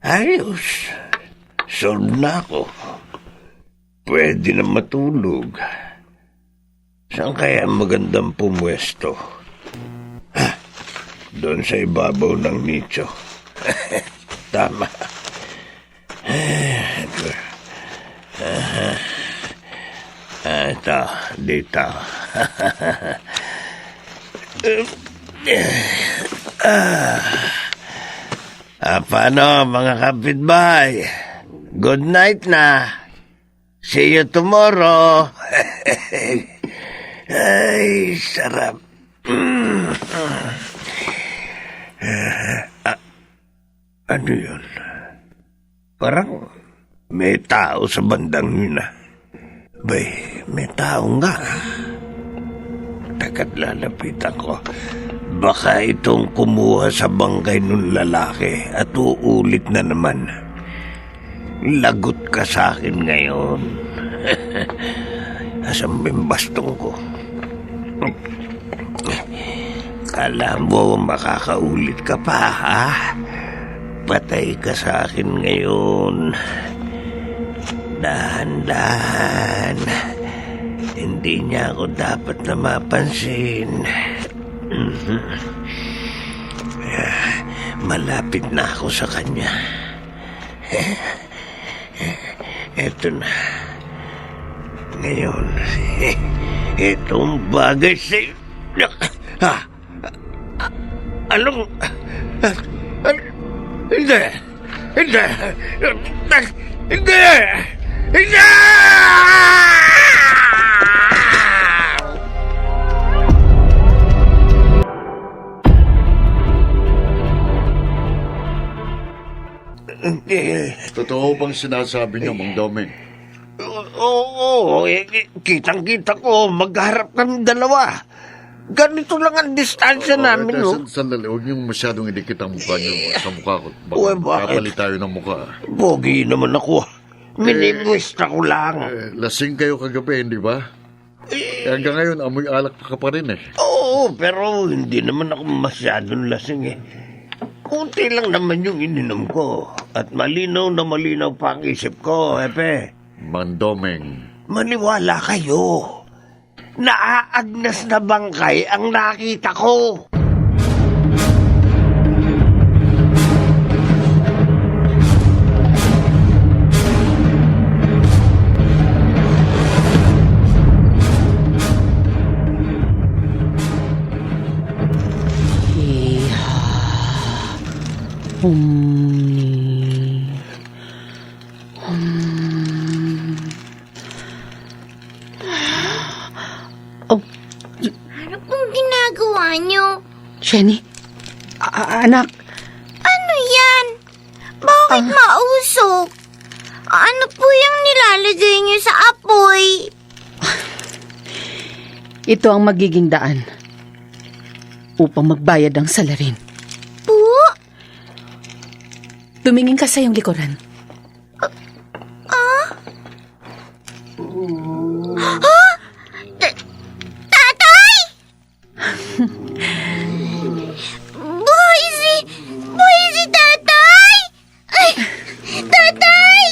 Ayos. Solve na ako. Pwede na matulog. Saan kaya magandang pumwesto? Doon sa ibabaw ng nicho. Tama. Ito, dito. Paano mga kapitbahay? Good night na. See you tomorrow. Ay, sarap. Ano yun? Parang may tao sa bandang yun ah. Bay, may tao nga. Teka't lalapitan ko. Baka itong kumuha sa bangkay ng lalaki at uulit na naman. Lagot ka sa akin ngayon. Asan ba yung bastong ko? Kala mo makakaulit ka pa, ha? Patay ka sa akin ngayon. Dahan-dahan. Hindi niya ako dapat na mapansin. Malapit na ako sa kanya. Eto na. Ngayon, itong bagay sa'yo. Anong... Hindi! Hindi! Hindi! Hindi! Totoo bang sinasabi niyo, Mang Doming? Oo, kitang-kita ko, magharap kami dalawa. Ganito lang ang distansya namin, no? Sandali, huwag niyong masyadong idikit ang mukha niyo sa mukha ko. Uy, Baka bakit? kapalit tayo ng mukha. Pogi naman ako. Minimwista ko lang. Lasing kayo kagabi, hindi ba? Hanggang ngayon, amoy alak ka pa rin eh. Oo, pero hindi naman ako masyadong lasing eh. Kunti lang naman yung ininom ko. At malinaw na malinaw pa ang isip ko, Epe. Mang Doming. Maniwala kayo. Naaagnas na bangkay ang nakita ko. Ano pong ginagawa niyo? Jenny? Anak? Ano yan? Bakit mausok? Ano po yung nilalagay niyo sa apoy? Ito ang magiging daan upang magbayad ang salarin. Po? Tumingin ka sa iyong likuran. Tatay! Buhay si tatay! Ay, tatay!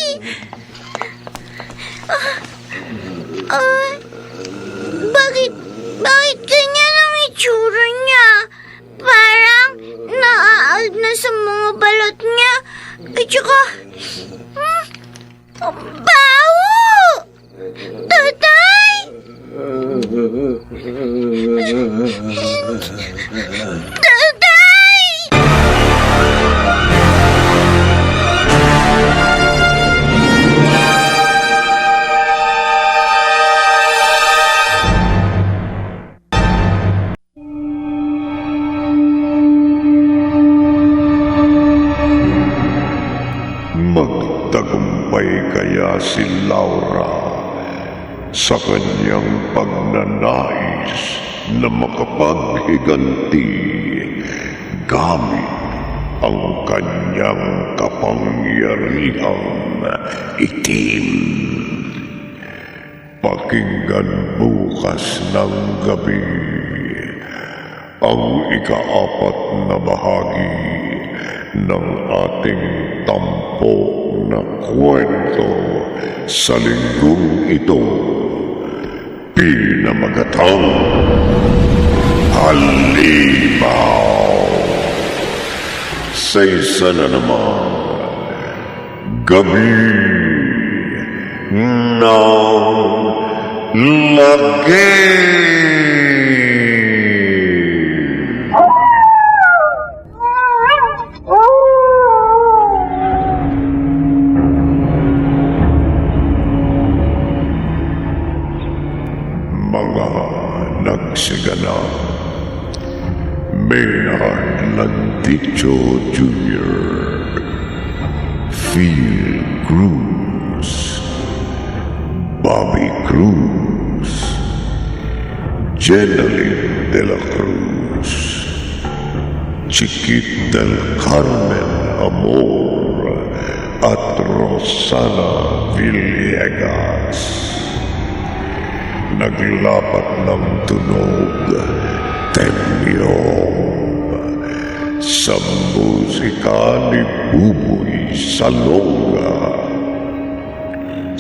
Bakit ganyan ang itsura niya? Parang naaag na sa mga balat niya. At tsaka... baho! Tatay! Tatay! Magtagumpay kaya si Laura sa kanyang pagnanais na makapaghiganti gamit ang kanyang kapangyarihang itim. Pakinggan bukas ng gabi ang ika-4 na bahagi ng ating tampok na kwento sa linggong ito, pinamagatang Halimaw. Sa isa na naman gabi ng lagay. Mga nagsiganap, Maynard Landicho Jr., Phil Cruz, Bobby Cruz, Jeneline de la Cruz, Chiquit del Carmen Amor, at Rosana Villegas. Naglapat ng tunog, temyong, sa musika ni Buboy Salonga.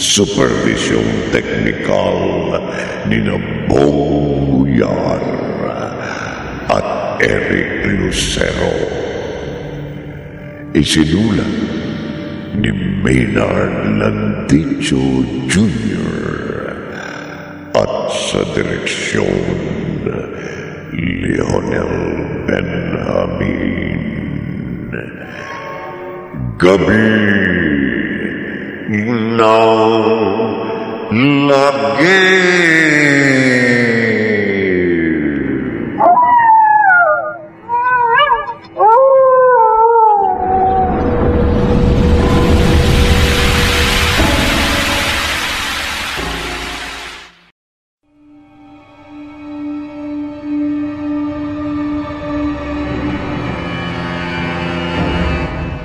Supervisyong teknikal ni Bong Uyar at Eric Lucero. Isinulat ni Maynard Landicho Jr. at sa direksyon Leonel Benjamin. Gabi ng lagay.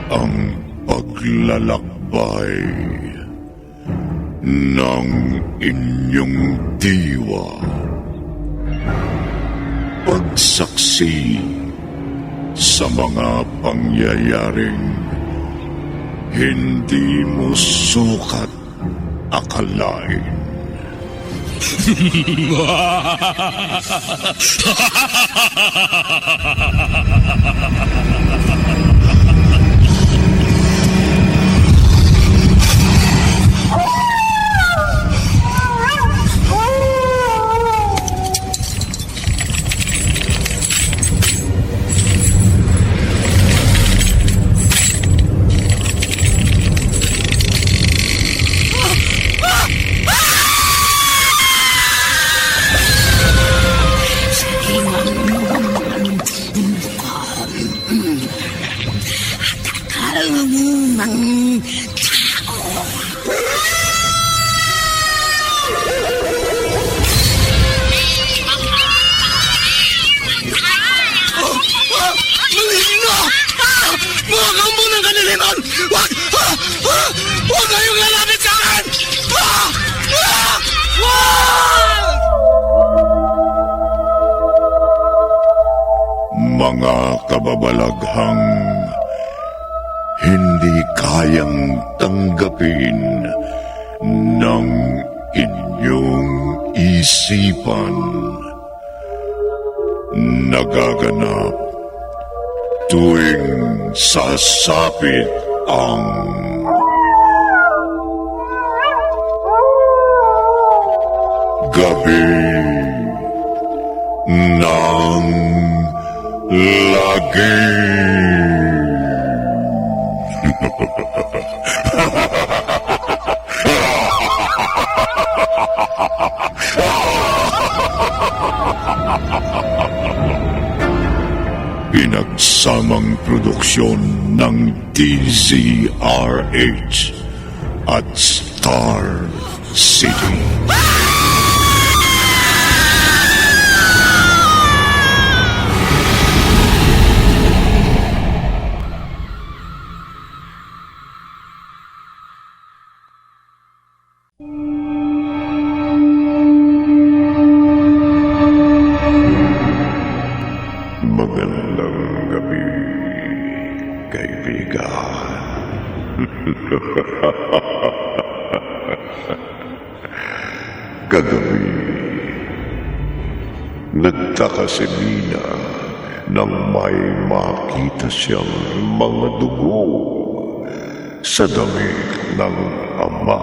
Ang paglalakbay ng inyong diwa. Pagsaksi sa mga pangyayaring hindi mo sukat akalain. Mga kababalaghang hindi kayang tanggapin ng inyong isipan. Nagaganap tuwing sasapit ang gabi ng lagi. Pinagsamang produksyon ng DZRH at Star City. Magandang gabi, kaibigan. Kagabi, nagtaka si Mina nang may makita siyang mga dugo sa damit ng ama.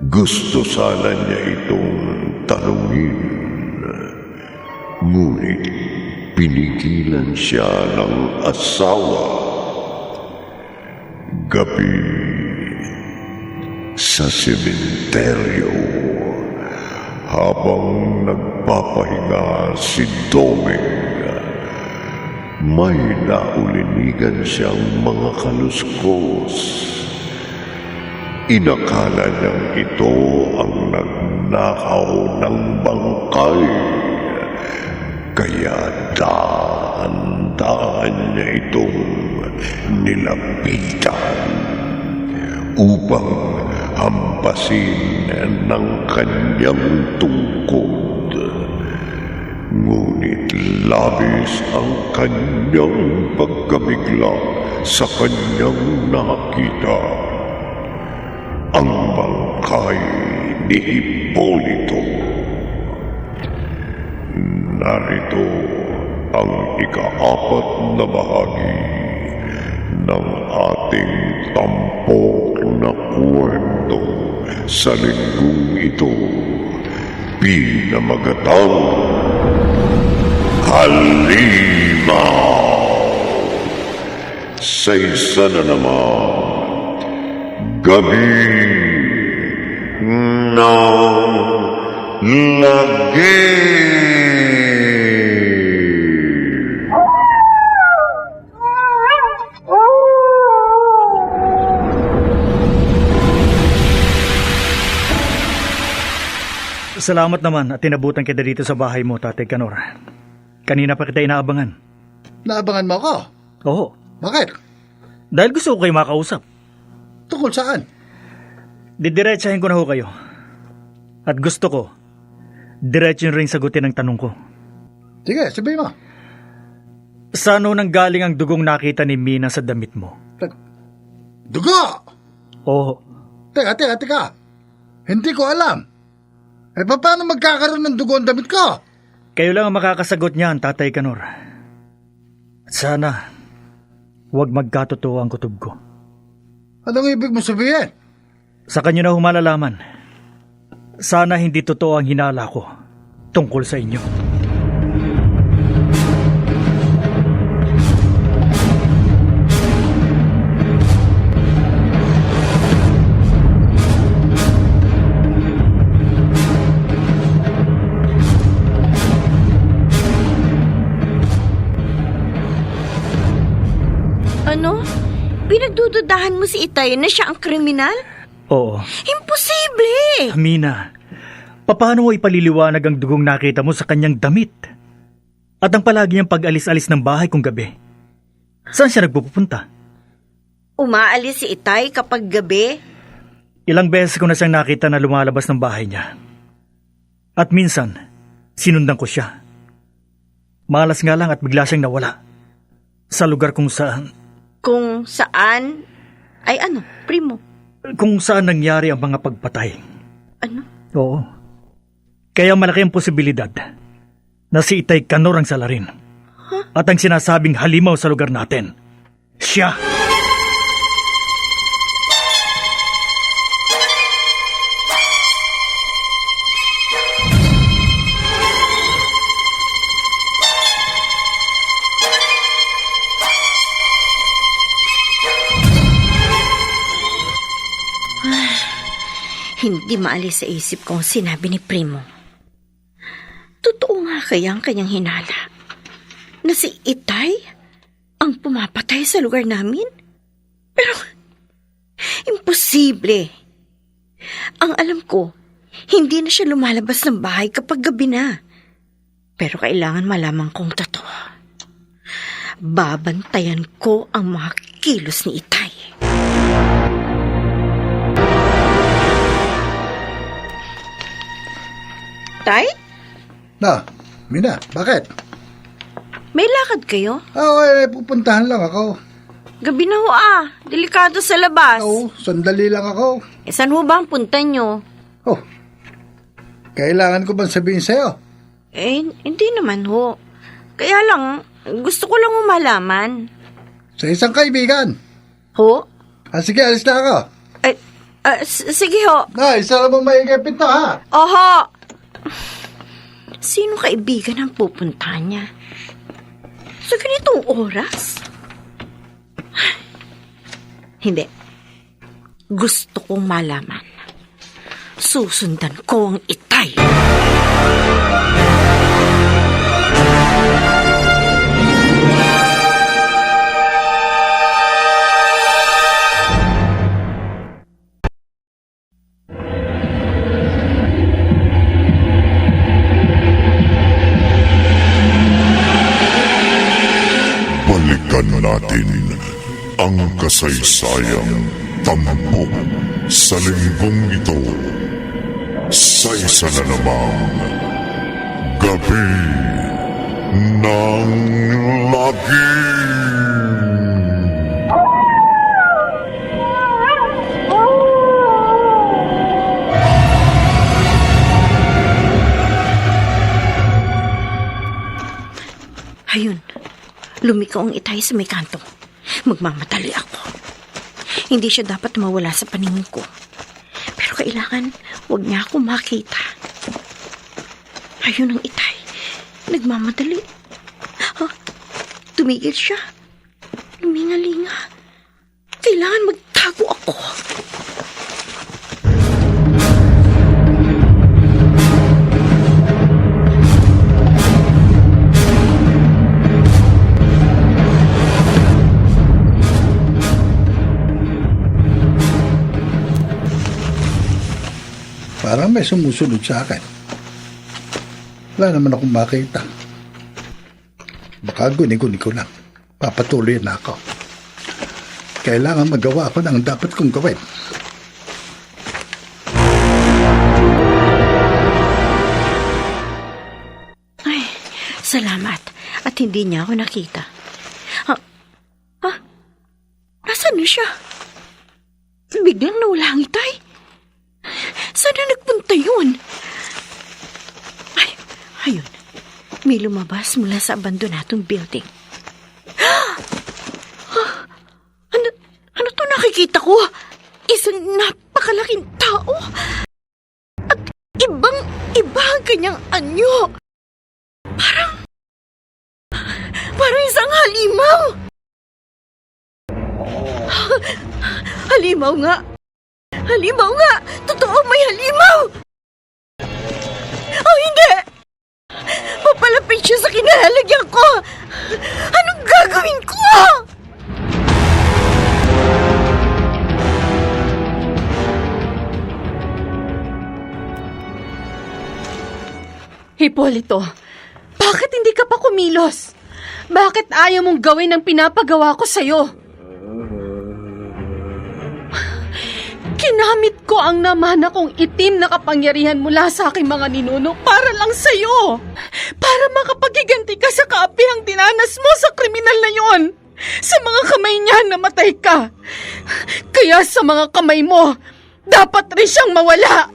Gusto sana niya itong tanungin, ngunit pinigilan siya ng asawa. Gabi sa sementeryo, habang nagpapahinga si Doming, may naulinigan siyang mga kaluskos. Inakala niyang ito ang nagnakaw ng bangkay, kaya dahan-dahan niya itong nilapitan upang hampasin ng kanyang tungkod. Ngunit labis ang kanyang pagkabigla sa kanyang nakita. Ang bangkay ni Hipolito. Narito ang ika-4 na bahagi ng ating tampok na kwento sa linggong ito, pinamagatang Halimaw. Sa isa na naman, gabi ng lagi. Salamat naman at tinabutan kita dito sa bahay mo, Tatay Kanor. Kanina pa kita inaabangan. Naabangan mo ako? Oo. Bakit? Dahil gusto ko kayo makausap. Tungkol saan? Didiretsahin ko na ho kayo. At gusto ko, diretso rin sagutin ang tanong ko. Sige, sabihin mo. Saan ho nang galing ang dugong nakita ni Mina sa damit mo? Dugo! Oo. Teka. Hindi ko alam. Paano magkakaroon ng dugo ang damit ko? Kayo lang ang makakasagot niyan, Tatay Kanor. At sana, huwag magkatotoo ang kutob ko. Anong ibig mo sabihin? Sa kanyo na humalalaman. Sana hindi totoo ang hinala ko tungkol sa inyo. Ano? Pinagdududahan mo si Itay na siya ang kriminal? Oo. Imposible! Mina, paano mo ipaliliwanag ang dugong nakita mo sa kanyang damit? At ang palagi niyang pag-alis-alis ng bahay kung gabi? Saan siya nagpupunta? Umaalis si Itay kapag gabi? Ilang beses ko na siyang nakita na lumalabas ng bahay niya. At minsan, sinundan ko siya. Malas nga lang at bigla siyang nawala. Sa lugar kung saan... Kung saan? Ay ano, primo? Kung saan nangyari ang mga pagpatay. Ano? Oo. Kaya malaki ang posibilidad na si Itay Kanor ang salarin. At ang sinasabing halimaw sa lugar natin, siya! Hindi maalis sa isip ko ang sinabi ni Primo. Totoo nga kaya ang kanyang hinala na si Itay ang pumapatay sa lugar namin? Pero, imposible. Ang alam ko, hindi na siya lumalabas ng bahay kapag gabi na. Pero kailangan malaman kong totoo. Babantayan ko ang mga kilos ni Itay. Tay? Na, Mina, bakit? May lakad kayo? Pupuntahan lang ako. Gabi na ho delikado sa labas. Oo, sandali lang ako. Saan ho ba ang punta nyo? Oh, kailangan ko bang sabihin sa'yo? Hindi naman ho. Kaya lang, gusto ko lang malaman. Sa isang kaibigan. Ho? Sige, alis na ako. Sige ho. Isa lang mong maingay pinto, ha? Oho! Sino kaibigan ang pupuntahan niya? Sa ganitong oras? Hindi. Gusto kong malaman. Susundan ko ang Itay. Balikan natin ang kasaysayang tampok sa linggong ito sa isa na namang Gabi ng Lagim. Ayun, lumiko ang Itay sa may kanto. Magmamadali ako. Hindi siya dapat mawala sa paningin ko. Pero kailangan, huwag niya ako makita. Ayun ang Itay. Nagmamadali. Tumigil siya. Lumingalinga. Kailangan magtago ako. Parang may sumusunod sa akin. Wala naman akong makita. Baka guni-guni ko lang. Papatuloy na ako. Kailangan magawa ako ng dapat kong gawin. Ay, salamat. At hindi niya ako nakita. Nasaan na siya? Biglang nawala ang Itay. Saan na nagpunta yun? Ayun. May lumabas mula sa abandonadong building. Ano to nakikita ko? Isang napakalaking tao. At ibang-iba ang kanyang anyo. Parang isang halimaw. Halimaw nga. Halimaw nga! Totoo, may halimaw! Oh, hindi! Papalapit siya sa kinalalagyan ko! Anong gagawin ko? Hipolito, bakit hindi ka pa kumilos? Bakit ayaw mong gawin ang pinapagawa ko sa'yo? Kinamit ko ang namana kong itim na kapangyarihan mula sa aking mga ninuno para lang sa'yo. Para makapagiganti ka sa kaapihang dinanas mo sa kriminal na yon. Sa mga kamay niya namatay ka. Kaya sa mga kamay mo, dapat rin siyang mawala.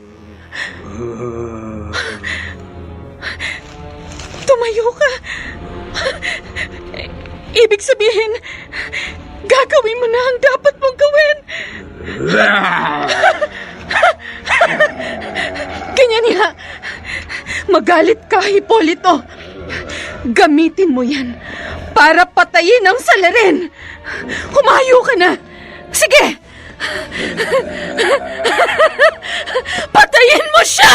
Tumayo ka. Ibig sabihin, gagawin mo na ang dapat mong gawin. Ganyan nga. Magalit ka, Hipolito. Gamitin mo yan para patayin ang salarin. Kumayo ka na. Sige, Patayin mo siya!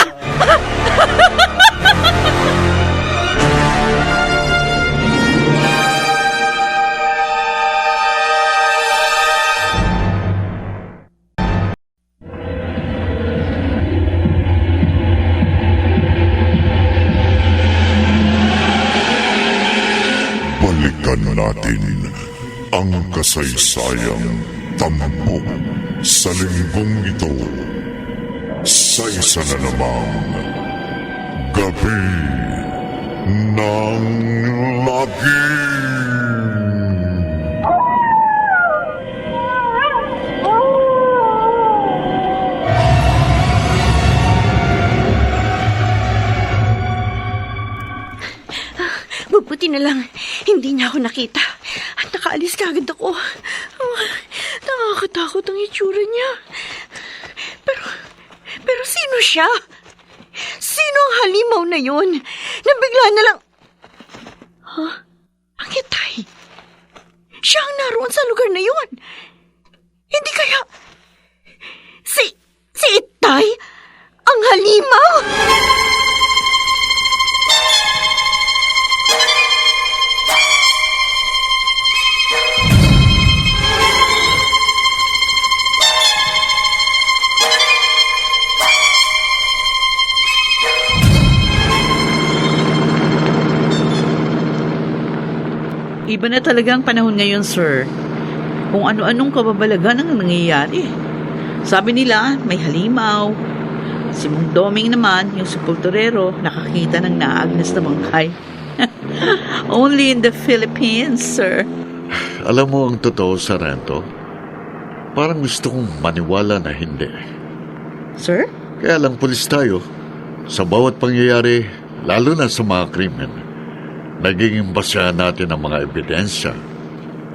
Balikan natin ang kasaysayang tampok sa linggong ito sa isa na namang Gabi ng Lagim. Mabuti na lang, hindi niya ako nakita. At nakaalis kagad ako. Nakakatakot ang itsura niya. Pero sino siya? Sino ang halimaw na yon? Nabigla na lang... Ang Itay. Siya ang naroon sa lugar na yon. Hindi kaya... Si Itay? Ang halimaw? Iba na talaga ang panahon ngayon, sir. Kung ano-anong kababalagan ang nangyayari. Sabi nila, may halimaw. Si Mang Doming naman, yung sepulturero, nakakita ng naagnas na bangkay. Only in the Philippines, sir. Alam mo ang totoo, Sarento? Parang gusto kong maniwala na hindi. Sir? Kaya lang pulis tayo. Sa bawat pangyayari, lalo na sa mga krimen, nagiging basehan natin ang mga ebidensya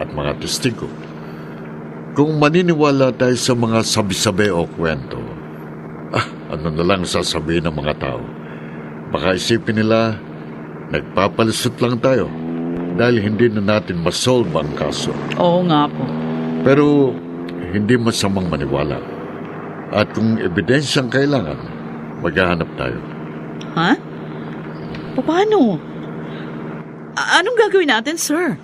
at mga testigo. Kung maniniwala tayo sa mga sabi-sabi o kwento, ano na lang sasabihin ng mga tao? Baka isipin nila, nagpapalusot lang tayo dahil hindi na natin masolve ang kaso. Oo nga po. Pero hindi masamang maniwala. At kung ebidensyang kailangan, maghahanap tayo. Ha? Paano? Anong gagawin natin, sir?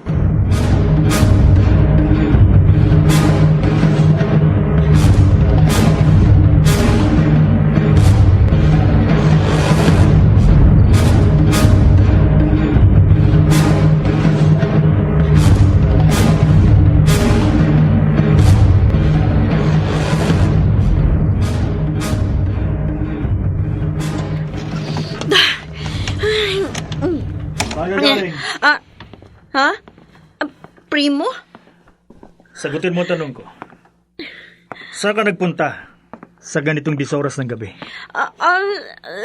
Primo? Sagutin mo ang tanong ko. Saan ka nagpunta sa ganitong bisoras ng gabi?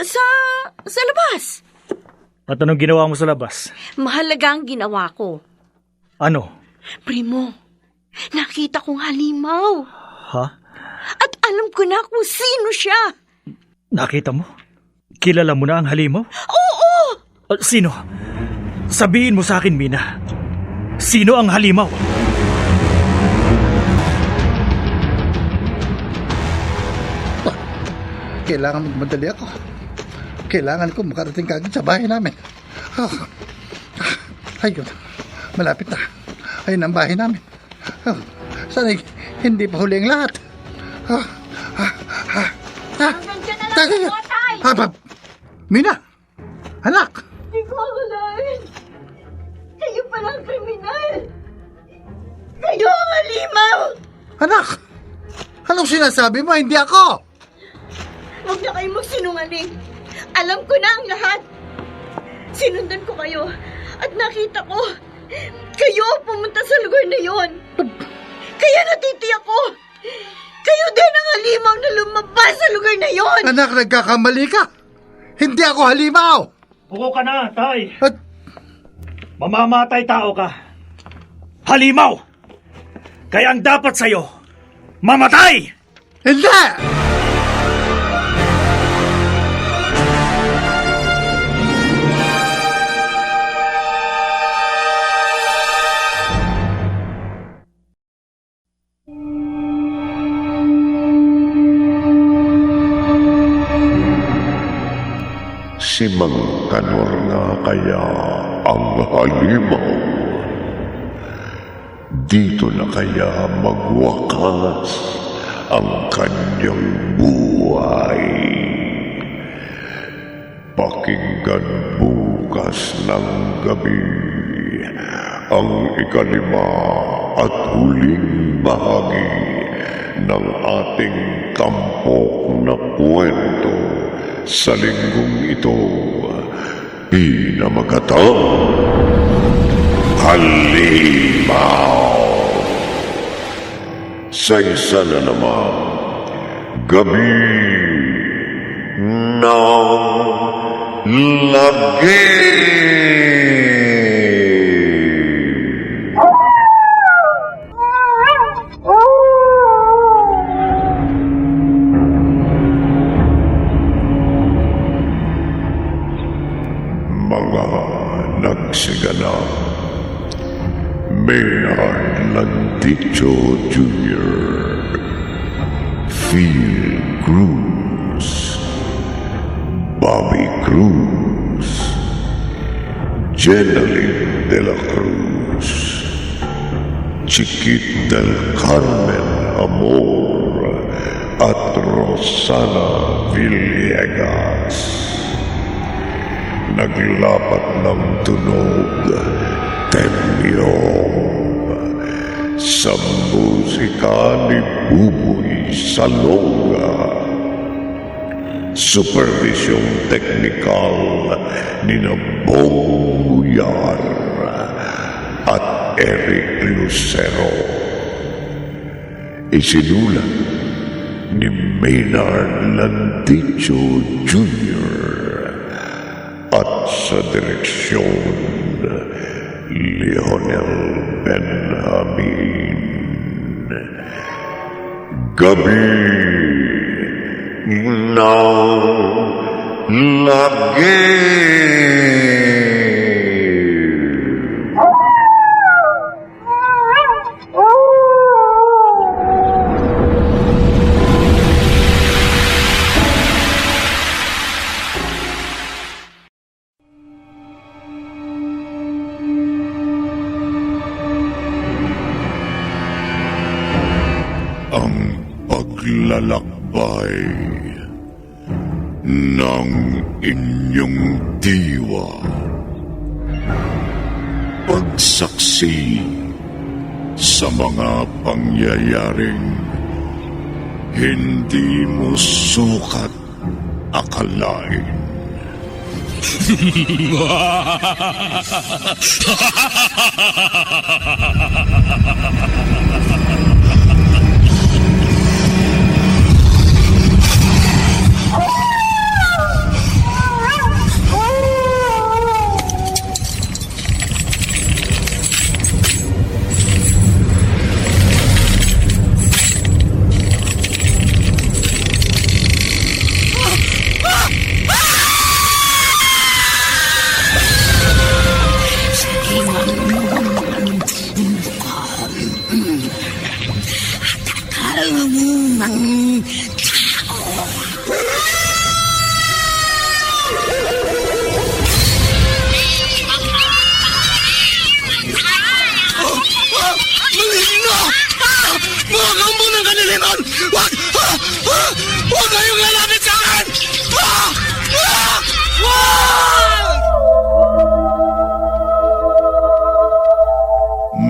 Sa labas. At anong ginawa mo sa labas? Mahalaga ang ginawa ko. Ano? Primo, nakita kong halimaw. Ha? At alam ko na kung sino siya. Nakita mo? Kilala mo na ang halimaw? Oo! Sino? Sabihin mo sa akin, Mina. Sino ang halimaw? Kailangan magmadali ako. Kailangan ko makarating kagad sa bahay namin. Ayun, malapit na. Ayun ang bahay namin. Sana hindi pa huli ang lahat. Mina! Anak! Hindi ko akalain. Kayo pala ang kriminal. Kayo ang halimaw. Anak! Anong sinasabi mo? Hindi ako! Huwag na kayo magsinungaling. Alam ko na ang lahat. Sinundan ko kayo at nakita ko. Kayo pumunta sa lugar na yon. Kaya natitiyak ko. Kayo din ang halimaw na lumabas sa lugar na yon. Anak, nagkakamali ka. Hindi ako halimaw. Buko ka na, Tay. Mamamatay tao ka. Halimaw! Kaya ang dapat sa'yo, mamatay! Hindi! Si Mang Kanor nga kaya ang halimaw? Dito na kaya magwakas ang kanyang buhay? Pakinggan bukas ng gabi ang ikalima at huling bahagi ng ating tampok na kwento sa linggong ito, pinamagatang Halimaw. Sa isa na namang gabi ng lagi. Mga nagsiganap, Maynard Landicho Jr., Phil Cruz, Bobby Cruz, Jeneline de la Cruz, Chiquit del Carmen Amor, at Rosana Villegas. Naglapat ng tunog, temyong, sa musika ni Buboy Salonga. Supervisyong teknikal ni Bong Muyar at Eric Lucero. Isinulat ni Maynard Landicho Jr. at sa direksyon Leonel Benjamin. Gabi ng lagi. Ang paglalakbay ng inyong diwa. Pagsaksi sa mga pangyayaring hindi mo sukat akalain.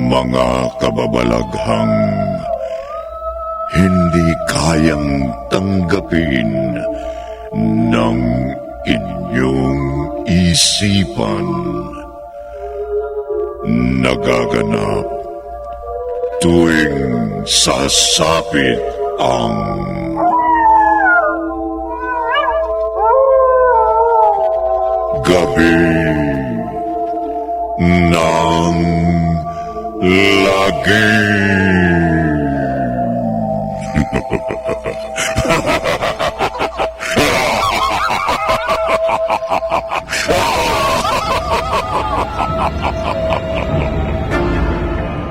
Mga kababalaghang hindi kayang tanggapin ng inyong isipan. Nagaganap tuwing sasapit ang gabi ng lagi.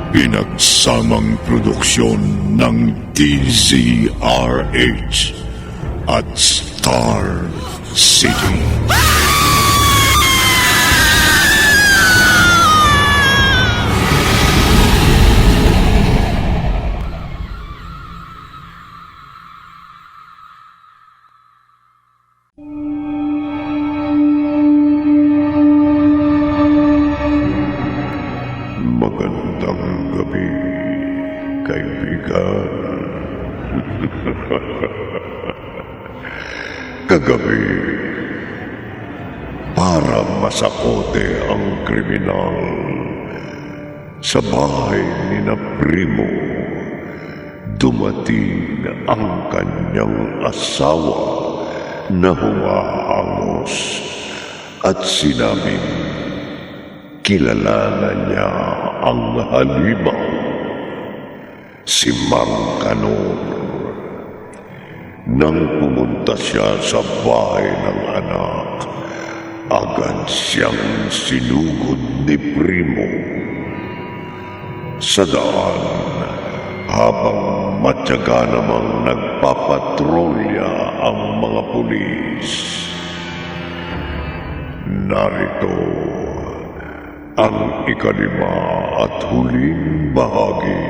Pinagsamang produksyon ng DZRH at Star City. kaibigan. Kagabi, para masakote ang kriminal sa bahay ni na Primo, dumating ang kanyang asawa na humahangos at sinabing kilala na niya ang halimaw, si Mang Kanor. Nang pumunta siya sa bahay ng anak, agad siyang sinugod ni Primo. Sa daan, habang matyaga namang nagpapatrolya ang mga pulis, narito ang ikalima at huling bahagi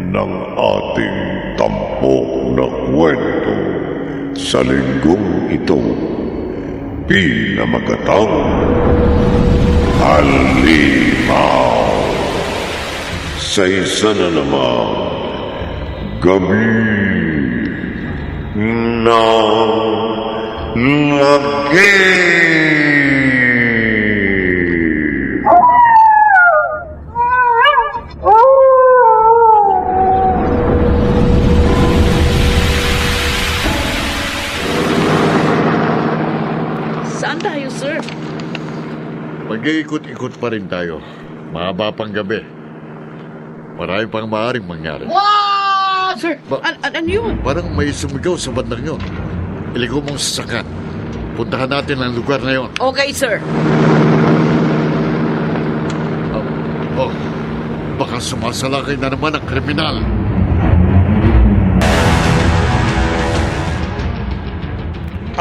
ng ating tampok na kwento sa linggong ito. Pinamagatang Halimaw. Sa isa na namang gabi ng lagi. Saan tayo, sir? Mag-iikot-ikot pa rin tayo. Mahaba pang gabi. Marami pang maaaring mangyari. Sir, ano yun? Parang may sumigaw sa bandang yun. Iligo mong sasakan. Puntahan natin ang lugar na yun. Okay, sir. Baka sumasalakay na naman ang kriminal.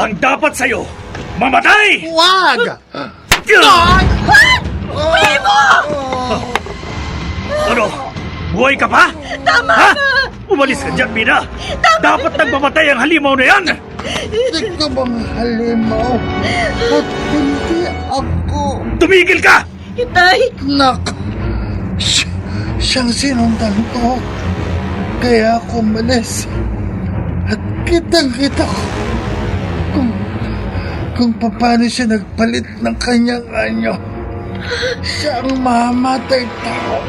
Ang dapat sa'yo, mamatay! Wag! Ano? Buhay ka pa? Tama ha? Umalis ka dyan, Mina. Dapat nagmamatay ang halimaw na yan. Hindi ko bang halimaw? At hindi ako. Tumigil ka! Itay! Nak! Siyang sinundan ko. Kaya ako umalis. At kitang-kita ko kung paano siya nagpalit ng kanyang anyo. Siya ang mamatay tao.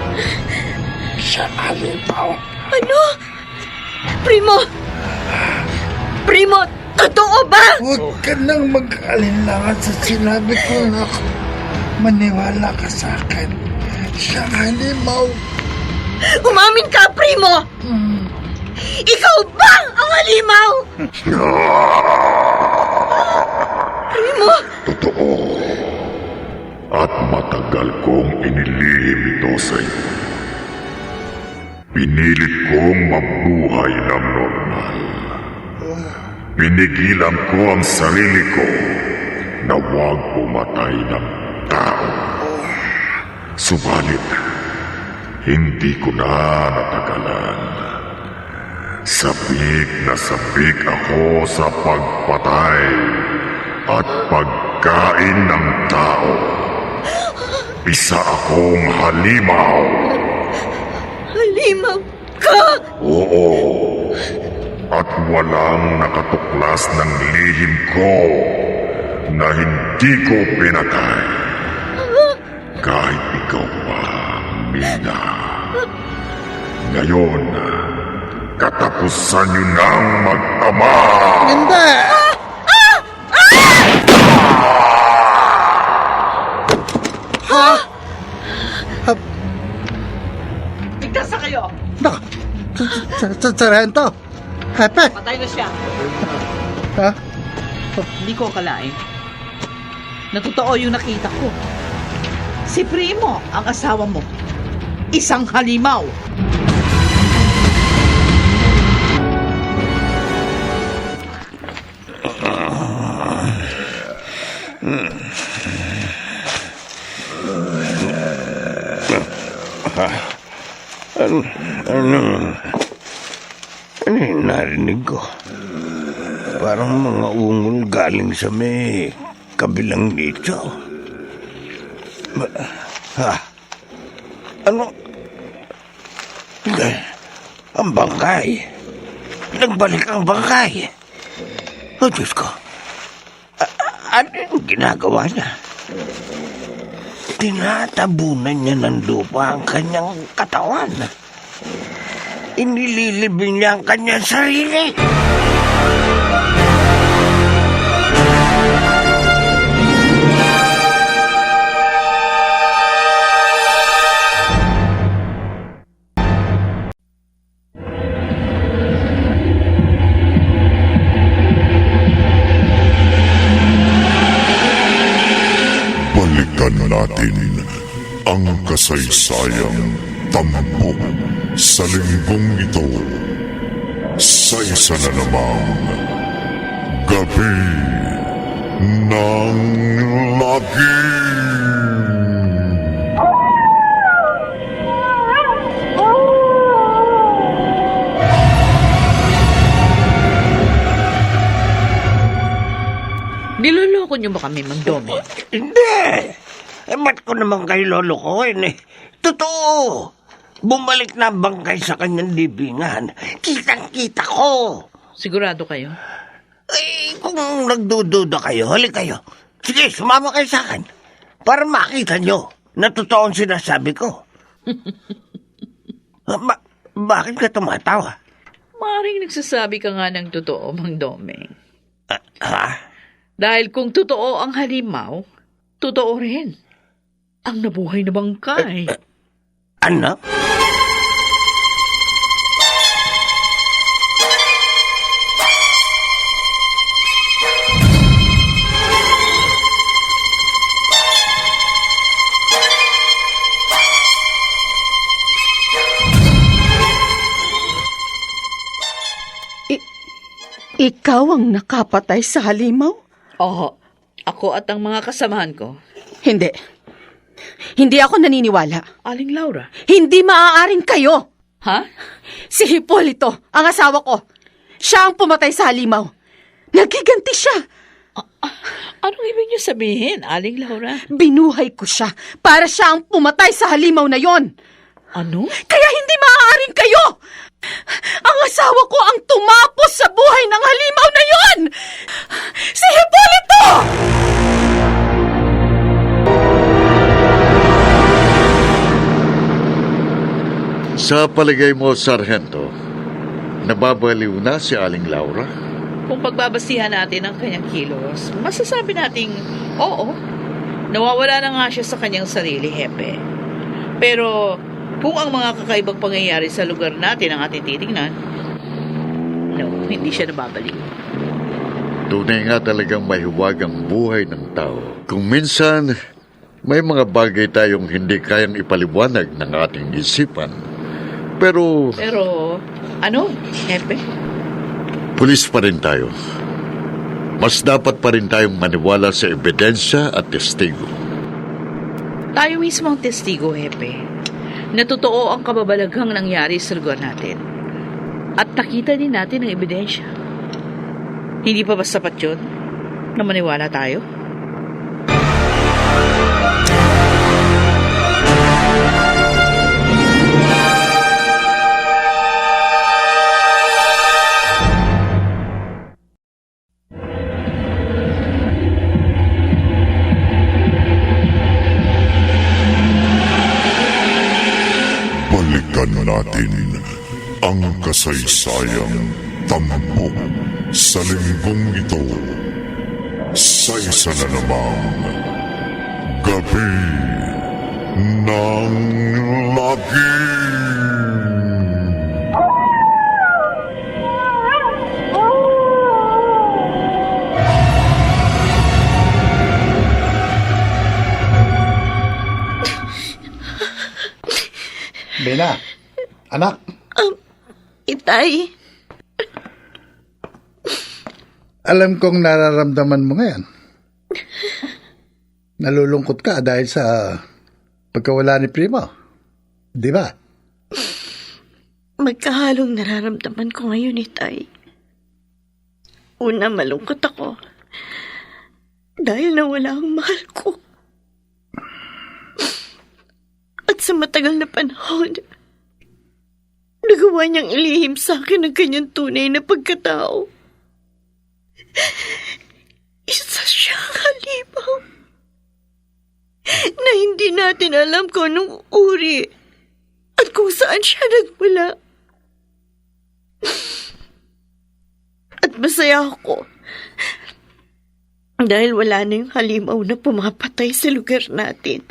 Siya halimaw. Ano? Primo! Primo, totoo ba? Huwag ka nang mag-alinlangan sa sinabi ko, nak. Maniwala ka sa akin. Siya halimaw. Umamin ka, Primo! Ikaw ba ang halimaw? Primo! Totoo. At matagal kong inilihim ito sa iyo. Pinilit kong mabuhay ng normal. Pinigilan ko ang sarili ko na huwag pumatay ng tao. Subalit, hindi ko na natagalan. Sabik na sabik ako sa pagpatay at pagkain ng tao. Isa akong halimaw. Halimaw ka? Oo. At walang nakatuklas ng lihim ko na hindi ko pinatay. Kahit ikaw pa, Mina. Ngayon, katapusan niyo ng mag-ama. Hindi! Ligtas na kayo! Nak! Sarento! Hepe! Patay na siya. Ha? Hindi ko akalain na totoo yung nakita ko. Si Primo, ang asawa mo. Isang halimaw. Ano yung narinig ko? Parang mga ungol galing sa may kabilang nicho. Ha? Ano? Ang bangkay. Nagbalik ang bangkay. Oh, Diyos ko. Ano yung ginagawa niya? Tinatabunan niya ng lupa ang kanyang katawan. Inililibing niya ang kanyang sarili. Balikan natin ang kasaysayang tampok sa linggong ito sa isa na namang Gabi ng Lagim. Niloloko niyo ba kami, Mang Dome? Hindi. Ba't ko naman kayo lolokohin eh? Totoo. Bumalik na ang bangkay sa kanyang libingan. Kitang-kita ko. Sigurado kayo? Kung nagdududa kayo, hali kayo. Sige, sumama kayo sa akin. Para makita nyo na totoo ang sinasabi ko. Bakit ka tumatawa? Maring nagsasabi ka nga ng totoo, Mang Dome. Ha? Dahil kung totoo ang halimaw, totoo rin ang nabuhay na bangkay. Ano? Ikaw ang nakapatay sa halimaw? Oo, ako at ang mga kasamahan ko. Hindi. Hindi ako naniniwala. Aling Laura? Hindi maaaring kayo. Ha? Si Hipolito, ang asawa ko. Siya ang pumatay sa halimaw. Nagiganti siya. Anong ibig niyo sabihin, Aling Laura? Binuhay ko siya para siya ang pumatay sa halimaw na yon. Ano? Kaya hindi maaaring kayo. Ang asawa ko ang tumapos sa buhay ng halimaw na yon. Si Hipolito! Sa palagay mo, Sargento, nababaliw na si Aling Laura? Kung pagbabasihan natin ang kanyang kilos, masasabi nating, oo, nawawala na nga siya sa kanyang sarili, Hepe. Pero kung ang mga kakaibang pangyayari sa lugar natin ang ating titingnan, no, hindi siya nababaliw. Tunay nga talagang mahiwag ang buhay ng tao. Kung minsan, may mga bagay tayong hindi kayang ipaliwanag ng ating isipan. Pero, ano, Hepe? pulis pa rin tayo. Mas dapat pa rin tayong maniwala sa ebidensya at testigo. Tayo mismo ang testigo, Hepe, na totoo ang kababalaghang nangyari sa lugar natin. At nakita din natin ang ebidensya. Hindi pa ba sapat yun na maniwala tayo? Balikan natin ang kasaysayang tampok sa linggong ito sa isa na namang Gabi ng Lagim. Bena, anak. Itay, Alam kong nararamdaman mo ngayon. Nalulungkot ka dahil sa pagkawala ni Primo. Di ba? magkahalong nararamdaman ko ngayon, Itay. Una, malungkot ako. Dahil nawala ang mahal ko. At sa matagal na panahon, nagawa niyang ilihim sa akin ang kanyang tunay na pagkatao. Isa siyang halimaw na hindi natin alam kung anong uri at kung saan siya nagmula. At masaya ako dahil wala na yung halimaw na pumapatay sa lugar natin.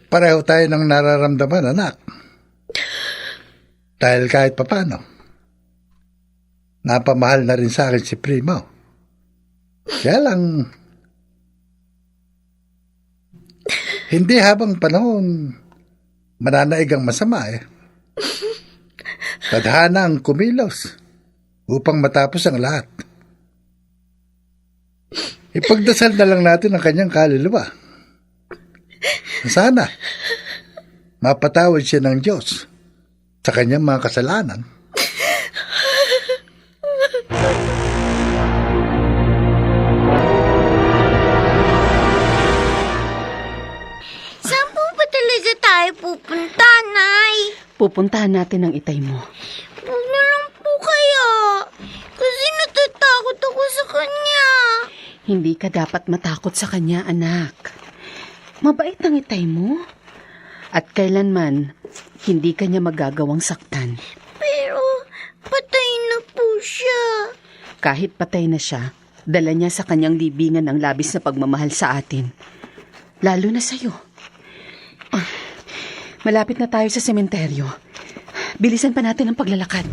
Pareho tayo ng nararamdaman, anak. Dahil kahit papano, napamahal na rin sa akin si Primo. Kaya lang, hindi habang panahon mananaig ang masama eh. Tadhana ang kumilos upang matapos ang lahat. Ipagdasal na lang natin ang kanyang kaluluwa. Sana mapatawad siya ng Diyos sa kanyang mga kasalanan. Saan po ba talaga tayo pupunta, Nay? Pupuntahan natin ang itay mo. Huwag na lang po kaya. Kasi natatakot ako sa kanya. Hindi ka dapat matakot sa kanya, anak. Mabait ang itay mo. At kailanman, hindi ka niya magagawang saktan. Pero patay na po siya. Kahit patay na siya, dala niya sa kanyang libingan ang labis na pagmamahal sa atin. Lalo na sa'yo. Malapit na tayo sa sementeryo. Bilisan pa natin ang paglalakad.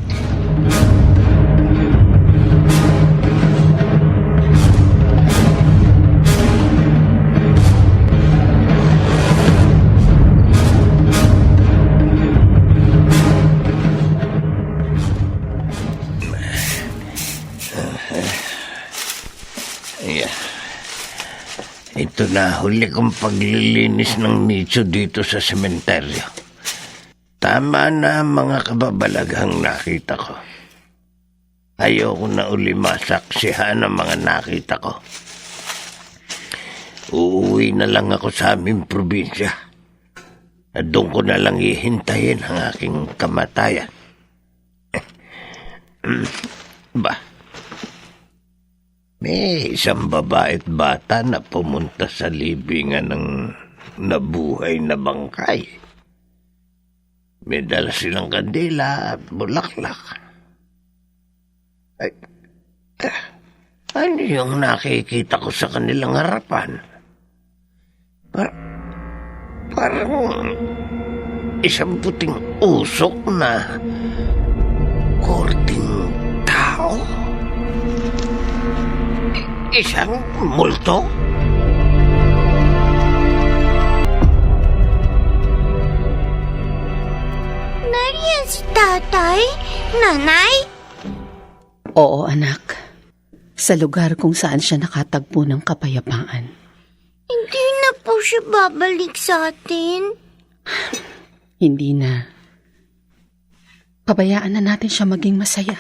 Ito na huli kong paglilinis ng nicho dito sa sementeryo. Tama na mga kababalaghang nakita ko. Ayoko na uli masaksihan ang mga nakita ko. Uuwi na lang ako sa aming probinsya. At doon ko na lang ihintayin ang aking kamatayan. May isang babae at bata na pumunta sa libingan ng nabuhay na bangkay. May dala silang kandila at bulaklak. Ay, ano yung nakikita ko sa kanilang harapan? Parang isang puting usok na korting tao. Isang multo? Nariyan si tatay? Nanay? Oo, anak. Sa lugar kung saan siya nakatagpo ng kapayapaan. Hindi na po siya babalik sa atin. Hindi na. Pabayaan na natin siya maging masaya.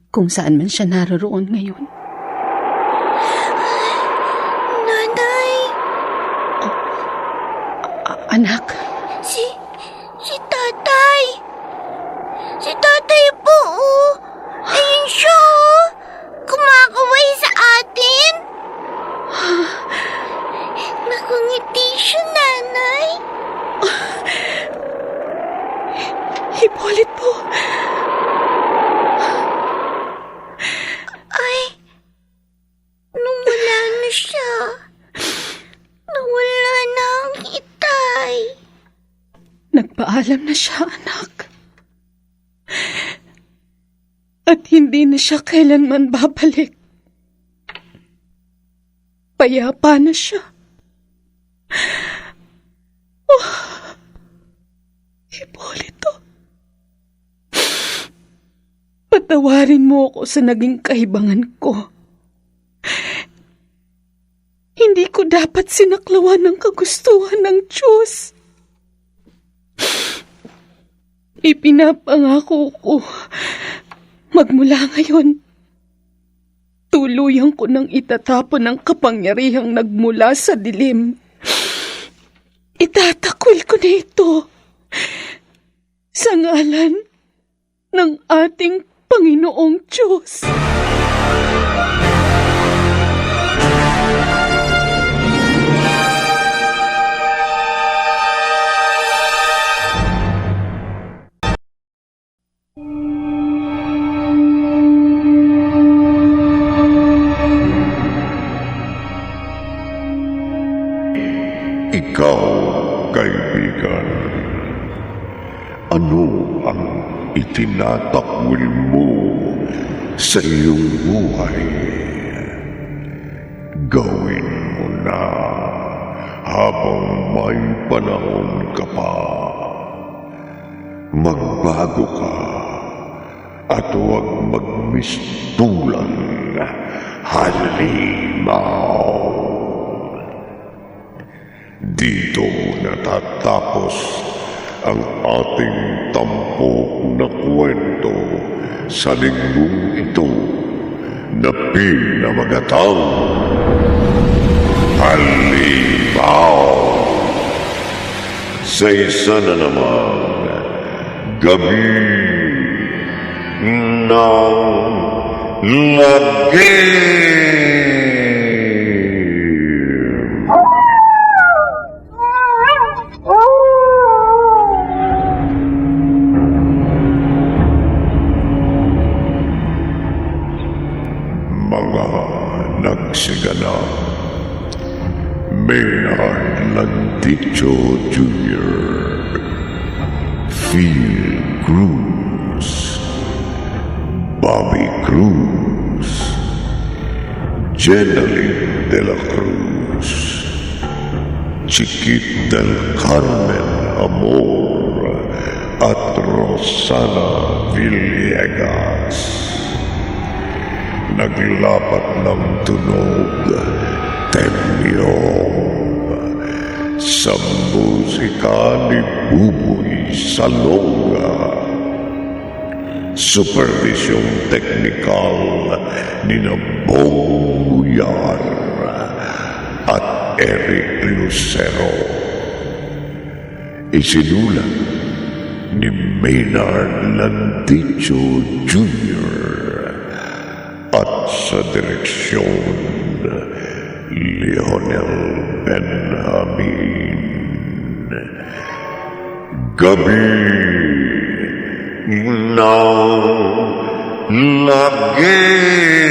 Kung saan man siya naroroon ngayon. Nanay? Anak? Si tatay. Si tatay po, oh. Ayun siya, oh. Kumakaway sa atin. Nakangiti siya, nanay. Hipolito. Ay, nung wala na siya, nawala na ang itay. Nagpaalam na siya, anak. At hindi na siya kailanman babalik. Payapa na siya. Oh, Hipolito. Patawarin mo ako sa naging kahibangan ko. Hindi ko dapat sinaklawan ng kagustuhan ng Diyos. Ipinapangako ko, magmula ngayon, tuluyan ko nang itatapon ang kapangyarihang nagmula sa dilim. Itatakwil ko na ito Sa ngalan ng ating Panginoong Diyos. Ikaw, kaibigan, ano ang itinatakwil mo sa iyong buhay? Gawin mo na habang may panahon ka pa. Magbago ka at huwag magmistulan, halimaw. Dito natatapos ang ating tampok na kwento sa linggong ito na pinamagatang Halimaw. Sa isa na namang gabi ng lagim. Nagsiganap Maynard Landicho Jr., Phil Cruz, Bobby Cruz, Jeneline de la Cruz, Chiquit del Carmen Amor at Rosana Villegas. Naglapat ng tunog, temyong, sa musika ni Buboy Salonga. Supervisyong teknikal ni Bong Muyar at Eric Lucero. Isinulat ni Maynard Landicho Jr. at sa direksyon Leonel Benjamin. Gabi ng Lagim.